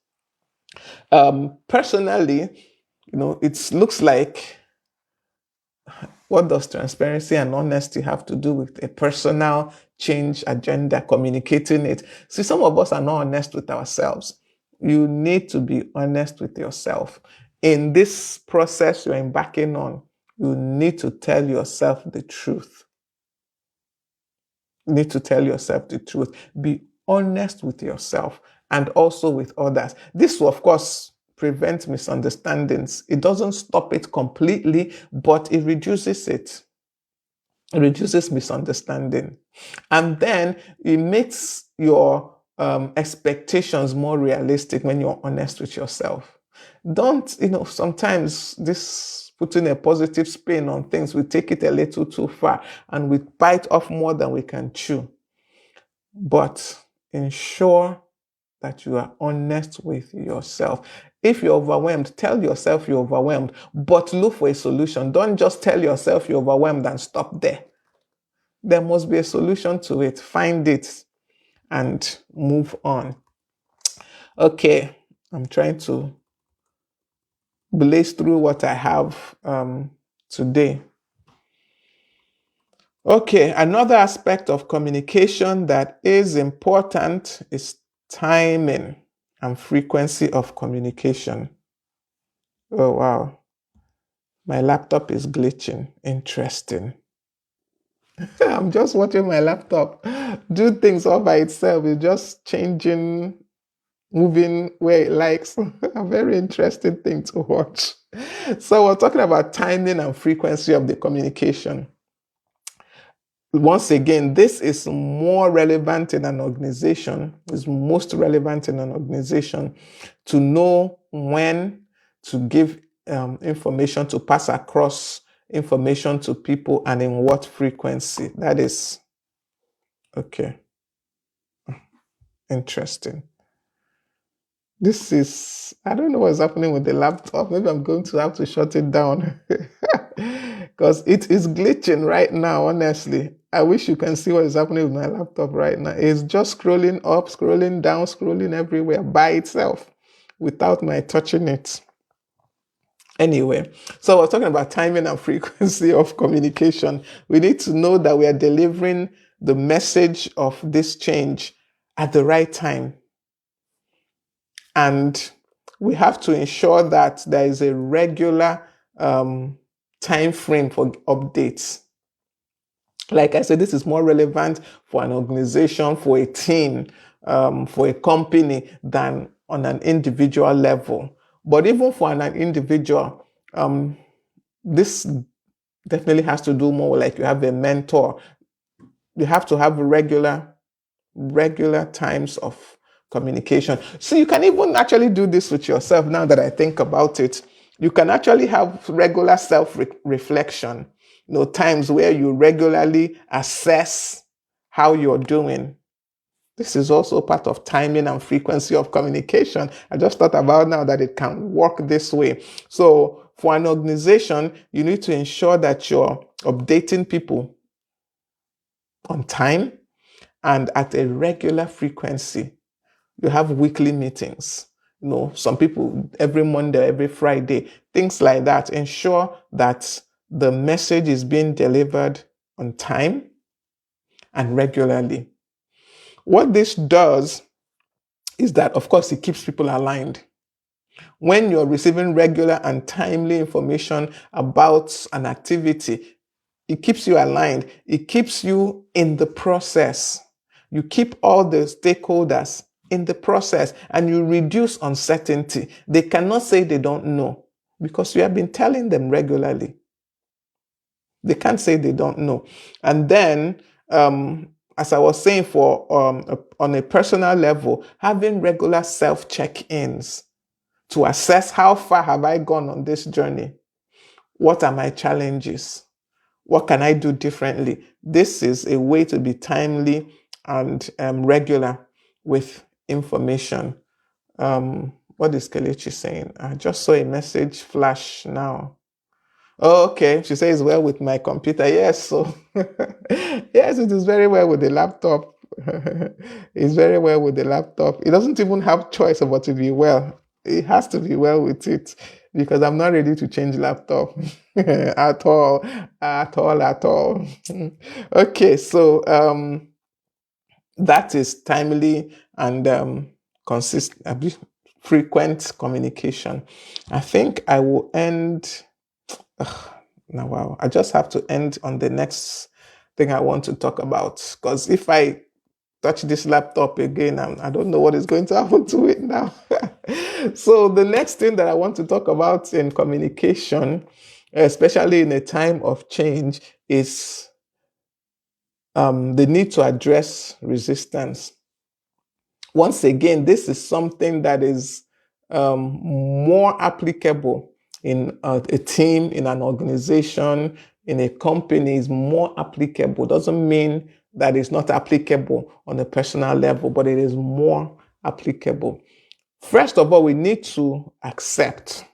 Personally, it looks like, what does transparency and honesty have to do with a personal change agenda, communicating it? See, some of us are not honest with ourselves. You need to be honest with yourself. In this process you're embarking on, you need to tell yourself the truth. You need to tell yourself the truth. Be honest with yourself and also with others. This will, of course, prevent misunderstandings. It doesn't stop it completely, but it reduces it. It reduces misunderstanding. And then it makes your expectations more realistic when you're honest with yourself. Don't, sometimes this putting a positive spin on things, we take it a little too far and we bite off more than we can chew. But ensure that you are honest with yourself. If you're overwhelmed, tell yourself you're overwhelmed, but look for a solution. Don't just tell yourself you're overwhelmed and stop there. There must be a solution to it. Find it and move on. Okay, I'm trying to blaze through what I have today. Okay, another aspect of communication that is important is timing and frequency of communication. Oh, wow. My laptop is glitching. Interesting. I'm just watching my laptop do things all by itself. It's just changing, moving where it likes. A very interesting thing to watch. So we're talking about timing and frequency of the communication. Once again, this is more relevant in an organization, is most relevant in an organization to know when to give information, to pass across information to people, and in what frequency. That is okay. Interesting. This is, I don't know what's happening with the laptop. Maybe I'm going to have to shut it down because it is glitching right now, honestly. I wish you can see what is happening with my laptop right now. It's just scrolling up, scrolling down, scrolling everywhere by itself without my touching it. Anyway, so I was talking about timing and frequency of communication. We need to know that we are delivering the message of this change at the right time. And we have to ensure that there is a regular time frame for updates. Like I said, this is more relevant for an organization, for a team, for a company than on an individual level. But even for an individual, this definitely has to do more like you have a mentor. You have to have regular times of communication. So you can even actually do this with yourself now that I think about it. You can actually have regular self-reflection, times where you regularly assess how you're doing. This is also part of timing and frequency of communication. I just thought about now that it can work this way. So for an organization, you need to ensure that you're updating people on time and at a regular frequency. You have weekly meetings. Some people every Monday, every Friday, things like that. Ensure that the message is being delivered on time and regularly. What this does is that, of course, it keeps people aligned. When you're receiving regular and timely information about an activity, it keeps you aligned. It keeps you in the process. You keep all the stakeholders in the process and you reduce uncertainty. They cannot say they don't know because you have been telling them regularly. They can't say they don't know. And then, as I was saying, on a personal level, having regular self-check-ins to assess how far have I gone on this journey? What are my challenges? What can I do differently? This is a way to be timely and regular with information. What is Kelechi saying? I just saw a message flash now. Oh, okay. She says, well, with my computer. Yes. So, yes, it is very well with the laptop. It's very well with the laptop. It doesn't even have choice about to be well. It has to be well with it because I'm not ready to change laptop at all, at all, at all. Okay. So, that is timely and frequent communication. I think I will end. Now, wow, I just have to end on the next thing I want to talk about because if I touch this laptop again, I don't know what is going to happen to it now. So the next thing that I want to talk about in communication, especially in a time of change, is the need to address resistance. Once again, this is something that is more applicable in a team, in an organization, in a company, is more applicable. Doesn't mean that it's not applicable on a personal level, but it is more applicable. First of all, we need to accept,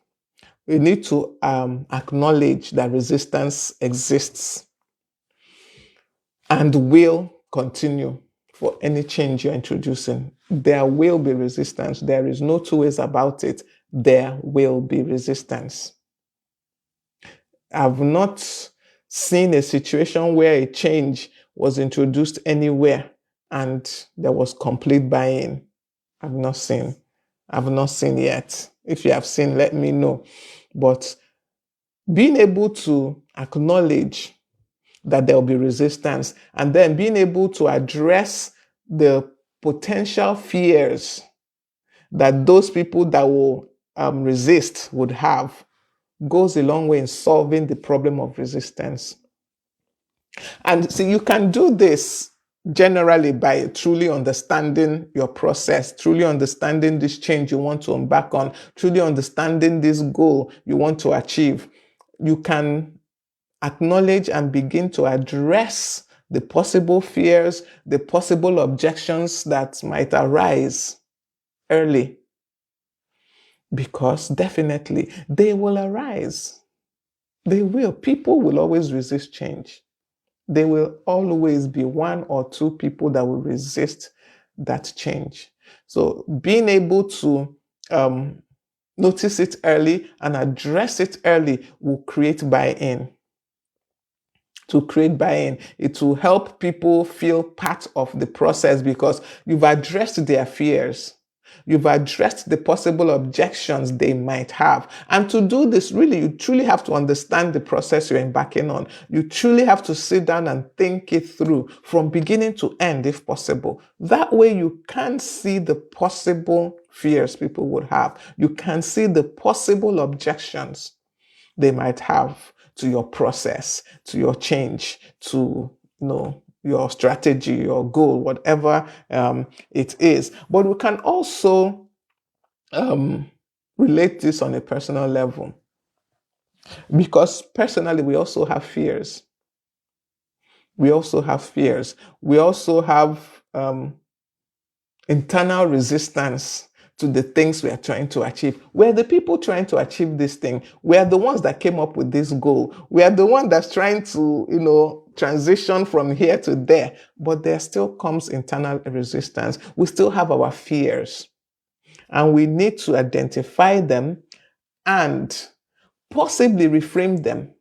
we need to acknowledge that resistance exists and will continue for any change you're introducing. There will be resistance. There is no two ways about it. There will be resistance. I've not seen a situation where a change was introduced anywhere and there was complete buy-in. I've not seen yet. If you have seen, let me know. But being able to acknowledge that there will be resistance and then being able to address the potential fears that those people that will resist would have goes a long way in solving the problem of resistance. And see, you can do this generally by truly understanding your process, truly understanding this change you want to embark on, truly understanding this goal you want to achieve. You can acknowledge and begin to address the possible fears, the possible objections that might arise early, because definitely they will arise. They will. People will always resist change. There will always be one or two people that will resist that change. So being able to notice it early and address it early will create buy-in. To create buy-in, it will help people feel part of the process because you've addressed their fears. You've addressed the possible objections they might have. And to do this, really, you truly have to understand the process you're embarking on. You truly have to sit down and think it through from beginning to end, if possible. That way, you can see the possible fears people would have. You can see the possible objections they might have to your process, to your change, to your strategy, your goal, whatever it is. But we can also relate this on a personal level because personally we also have fears. We also have fears. We also have internal resistance to the things we are trying to achieve. We're the people trying to achieve this thing. We are the ones that came up with this goal. We are the one that's trying to, transition from here to there. But there still comes internal resistance. We still have our fears. And we need to identify them and possibly reframe them.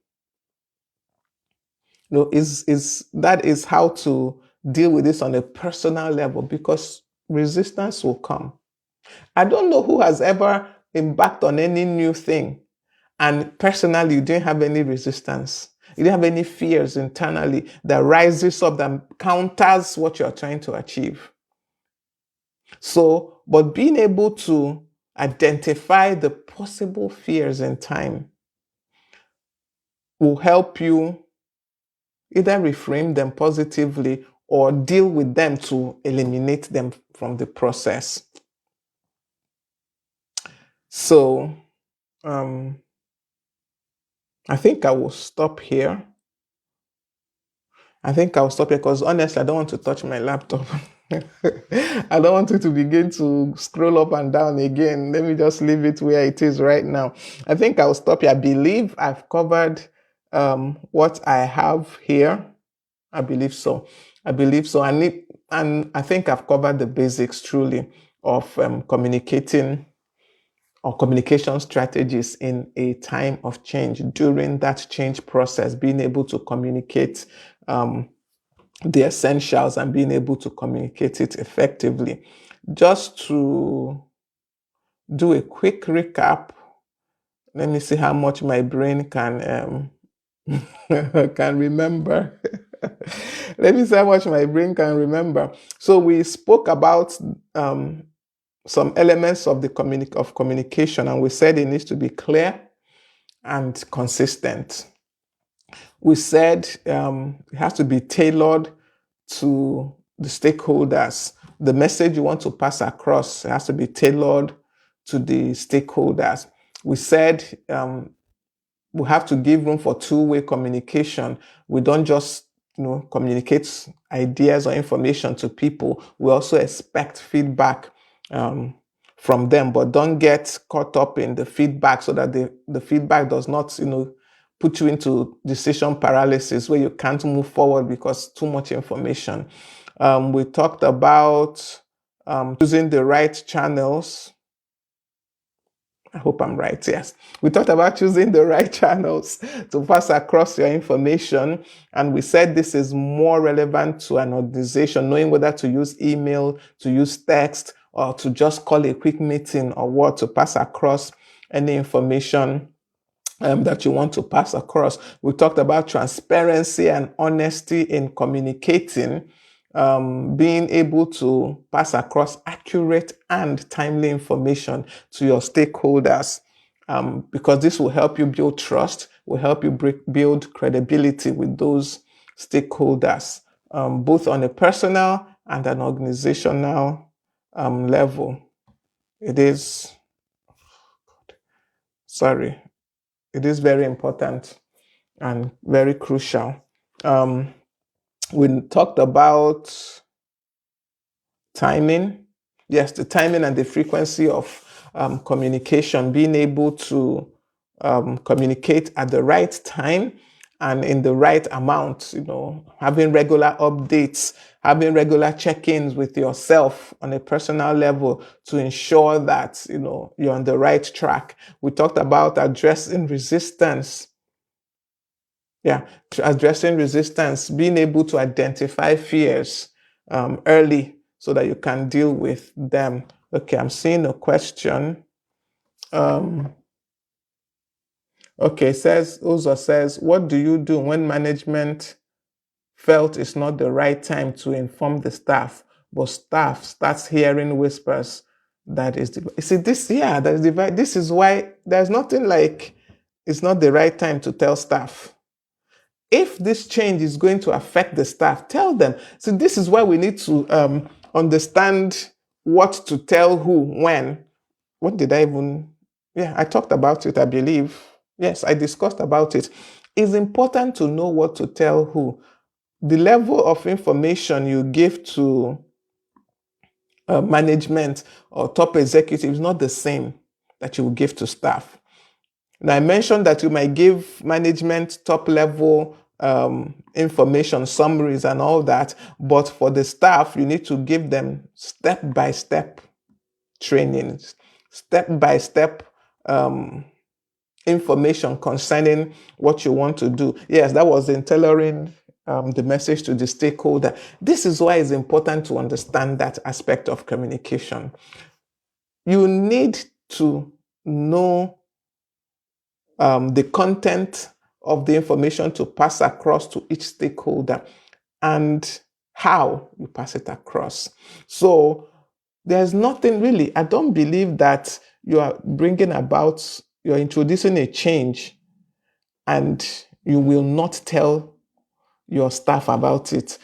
That is how to deal with this on a personal level because resistance will come. I don't know who has ever embarked on any new thing and personally you didn't have any resistance. You didn't have any fears internally that rises up that counters what you're trying to achieve. So, but being able to identify the possible fears in time will help you either reframe them positively or deal with them to eliminate them from the process. So, I think I will stop here. Because honestly, I don't want to touch my laptop. I don't want it to begin to scroll up and down again. Let me just leave it where it is right now. I think I'll stop here. I believe I've covered what I have here. I believe so. And I think I've covered the basics truly of communicating or communication strategies in a time of change. During that change process, being able to communicate the essentials and being able to communicate it effectively. Just to do a quick recap, let me see how much my brain can can remember. Let me see how much my brain can remember. So we spoke about some elements of communication, and we said it needs to be clear and consistent. We said it has to be tailored to the stakeholders. The message you want to pass across has to be tailored to the stakeholders. We said we have to give room for two-way communication. We don't just communicate ideas or information to people. We also expect feedback from them, but don't get caught up in the feedback so that the feedback does not put you into decision paralysis where you can't move forward because too much information. We talked about choosing the right channels. I hope I'm right. Yes. We talked about choosing the right channels to pass across your information. And we said this is more relevant to an organization, knowing whether to use email, to use text, or to just call a quick meeting or what to pass across any information that you want to pass across. We talked about transparency and honesty in communicating, being able to pass across accurate and timely information to your stakeholders, because this will help you build trust, will help you build credibility with those stakeholders, both on a personal and an organizational level. It is, sorry, it is very important and very crucial. Um, we talked about timing. Yes, the timing and the frequency of communication, being able to communicate at the right time and in the right amount, having regular updates, having regular check-ins with yourself on a personal level to ensure that, you're on the right track. We talked about addressing resistance. Yeah, addressing resistance, being able to identify fears early so that you can deal with them. Okay, I'm seeing a question. Um, okay, Oza says, what do you do when management felt it's not the right time to inform the staff, but staff starts hearing whispers that is the, see this, yeah, that's the, this is why there's nothing like it's not the right time to tell staff. If this change is going to affect the staff, tell them. So this is why we need to understand what to tell who, when. What did I even? Yeah, I talked about it, I believe. Yes, I discussed about it. It's important to know what to tell who. The level of information you give to management or top executives is not the same that you will give to staff. Now, I mentioned that you might give management top level information, summaries, and all that, but for the staff, you need to give them step by step trainings, step by step information concerning what you want to do. Yes, that was in tailoring the message to the stakeholder. This is why it's important to understand that aspect of communication. You need to know the content of the information to pass across to each stakeholder and how you pass it across. So there's nothing really, I don't believe that you are you're introducing a change and you will not tell your staff about it.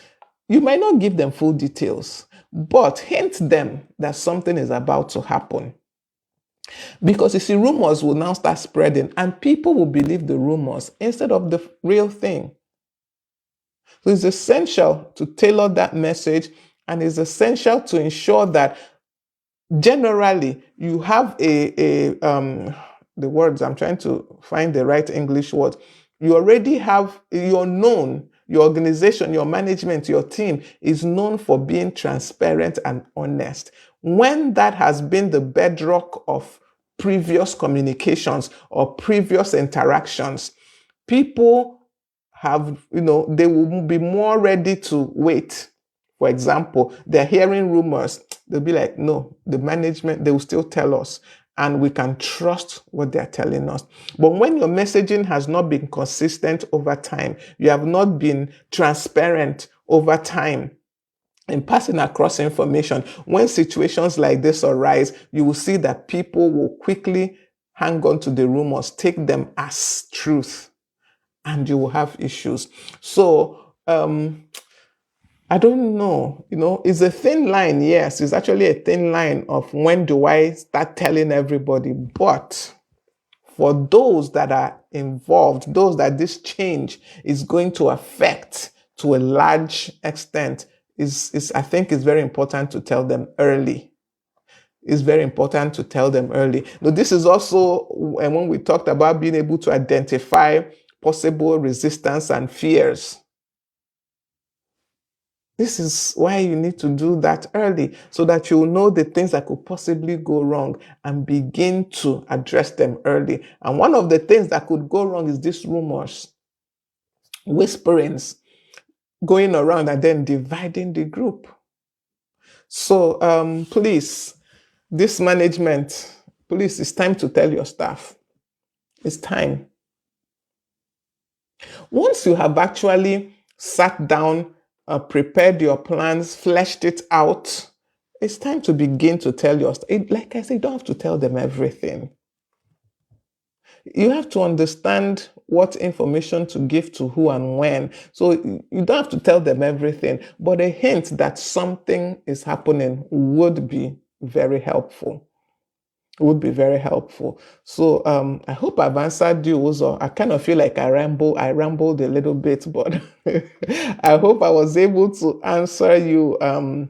You might not give them full details, but hint them that something is about to happen. Because you see, rumors will now start spreading and people will believe the rumors instead of the real thing. So it's essential to tailor that message, and it's essential to ensure that generally you have the words, I'm trying to find the right English word. You already have, you're known, your organization, your management, your team is known for being transparent and honest. When that has been the bedrock of previous communications or previous interactions, people have, they will be more ready to wait. For example, they're hearing rumors. They'll be like, no, the management, they will still tell us, and we can trust what they're telling us. But when your messaging has not been consistent over time, you have not been transparent over time in passing across information, when situations like this arise, you will see that people will quickly hang on to the rumors, take them as truth, and you will have issues. So, I don't know, it's a thin line. Yes, it's actually a thin line of when do I start telling everybody. But for those that are involved, those that this change is going to affect to a large extent, I think it's very important to tell them early. It's very important to tell them early. Now, this is also, and when we talked about being able to identify possible resistance and fears, this is why you need to do that early so that you know the things that could possibly go wrong and begin to address them early. And one of the things that could go wrong is these rumors, whisperings, going around and then dividing the group. So please, this management, please, it's time to tell your staff. It's time. Once you have actually sat down, prepared your plans, fleshed it out, it's time to begin to tell your staff. Like I said, you don't have to tell them everything. You have to understand what information to give to who and when. So you don't have to tell them everything, but a hint that something is happening would be very helpful. Would be very helpful. So I hope I've answered you also. I kind of feel like I rambled a little bit, but I hope I was able to answer you and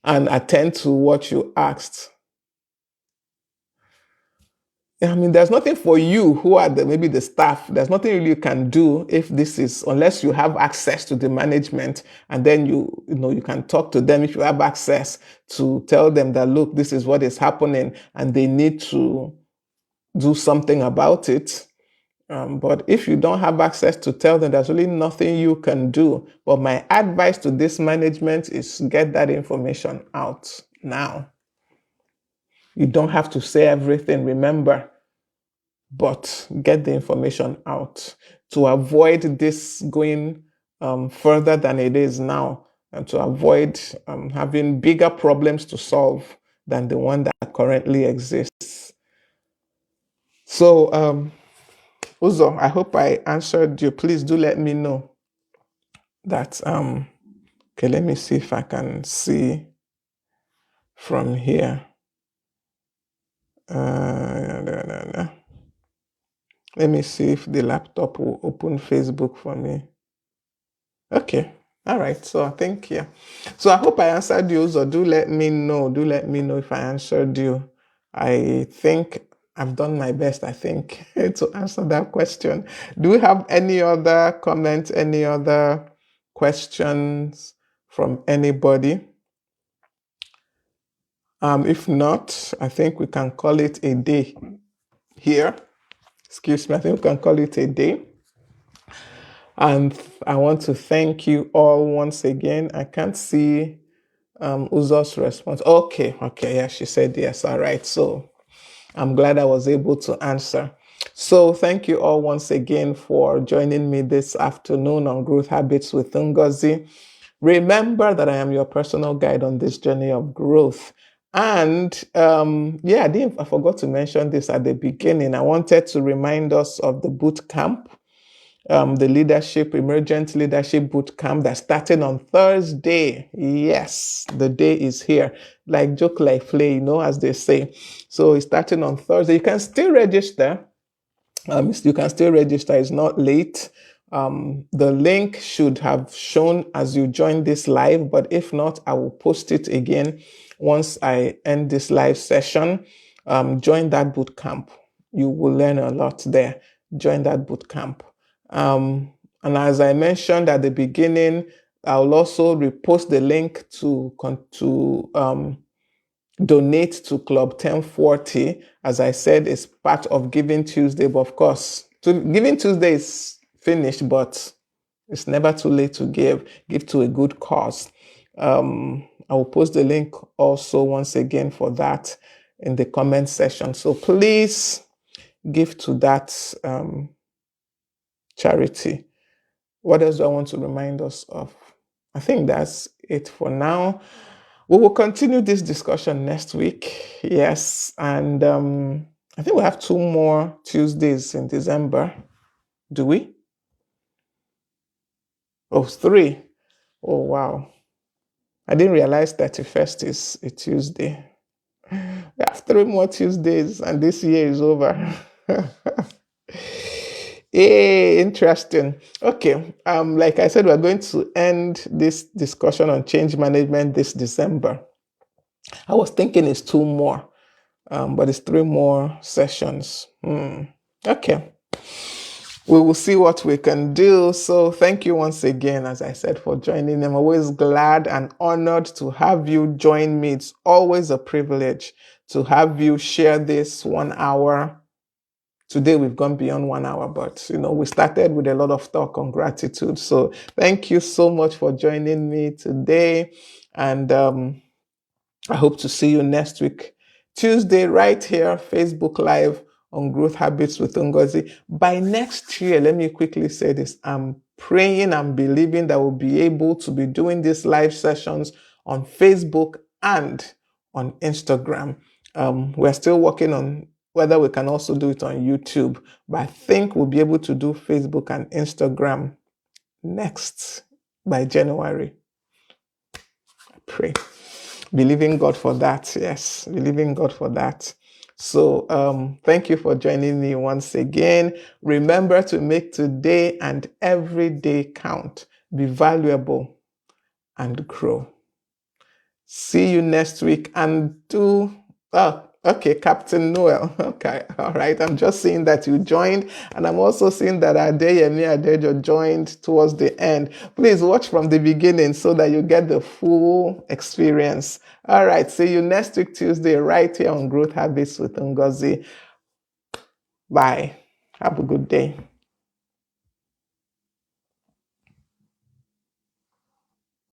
attend to what you asked. I mean, there's nothing for you who are maybe the staff. There's nothing really you can do if this is, unless you have access to the management, and then you can talk to them if you have access to tell them that, look, this is what is happening, and they need to do something about it. But if you don't have access to tell them, there's really nothing you can do. But my advice to this management is get that information out now. You don't have to say everything, remember, but get the information out to avoid this going further than it is now, and to avoid having bigger problems to solve than the one that currently exists. So, Uzo, I hope I answered you. Please do let me know that. Okay, let me see if I can see from here. Let me see if the laptop will open Facebook for me. Okay. All right. So I think, yeah. So I hope I answered you. So do let me know. Do let me know if I answered you. I think I've done my best, I think, to answer that question. Do we have any other comments, any other questions from anybody? If not, I think we can call it a day here. Excuse me, I think we can call it a day. And I want to thank you all once again. I can't see Uzo's response. Okay, yeah, she said yes. All right, so I'm glad I was able to answer. So thank you all once again for joining me this afternoon on Growth Habits with Ngozi. Remember that I am your personal guide on this journey of growth. And I forgot to mention this at the beginning. I wanted to remind us of the boot camp, the Emergent Leadership Boot Camp that's starting on Thursday. Yes, the day is here. Like joke, like play, as they say. So it's starting on Thursday. You can still register. You can still register. It's not late. The link should have shown as you join this live, but if not, I will post it again once I end this live session. Join that boot camp. You will learn a lot there. Join that boot camp. And as I mentioned at the beginning, I'll also repost the link to donate to Club 1040. As I said, it's part of Giving Tuesday, but of course, Giving Tuesday is finished, but it's never too late to give to a good cause. I will post the link also once again for that in the comment section. So please give to that charity. What else do I want to remind us of? I think that's it for now. We will continue this discussion next week. Yes. And I think we have 2 more Tuesdays in December. Do we? Oh, 3. Oh, wow. I didn't realize 31st is a Tuesday. We have 3 more Tuesdays and this year is over. Hey, interesting. Okay. Like I said, we're going to end this discussion on change management this December. I was thinking it's 2 more, but it's 3 more sessions. Okay. We will see what we can do. So thank you once again, as I said, for joining. I'm always glad and honored to have you join me. It's always a privilege to have you share this 1 hour. Today we've gone beyond 1 hour, but we started with a lot of talk on gratitude. So thank you so much for joining me today. And I hope to see you next week, Tuesday, right here, Facebook Live on Growth Habits with Ngozi. By next year, let me quickly say this. I'm praying and believing that we'll be able to be doing these live sessions on Facebook and on Instagram. We're still working on whether we can also do it on YouTube. But I think we'll be able to do Facebook and Instagram next by January. I pray. Believing God for that. Yes, believing God for that. So thank you for joining me once again. Remember to make today and every day count. Be valuable and grow. See you next week and do. Oh, okay, Captain Noel. Okay, all right. I'm just seeing that you joined, and I'm also seeing that Adeyemi Adejo joined towards the end. Please watch from the beginning so that you get the full experience. All right, see you next week, Tuesday, right here on Growth Habits with Ngozi. Bye. Have a good day.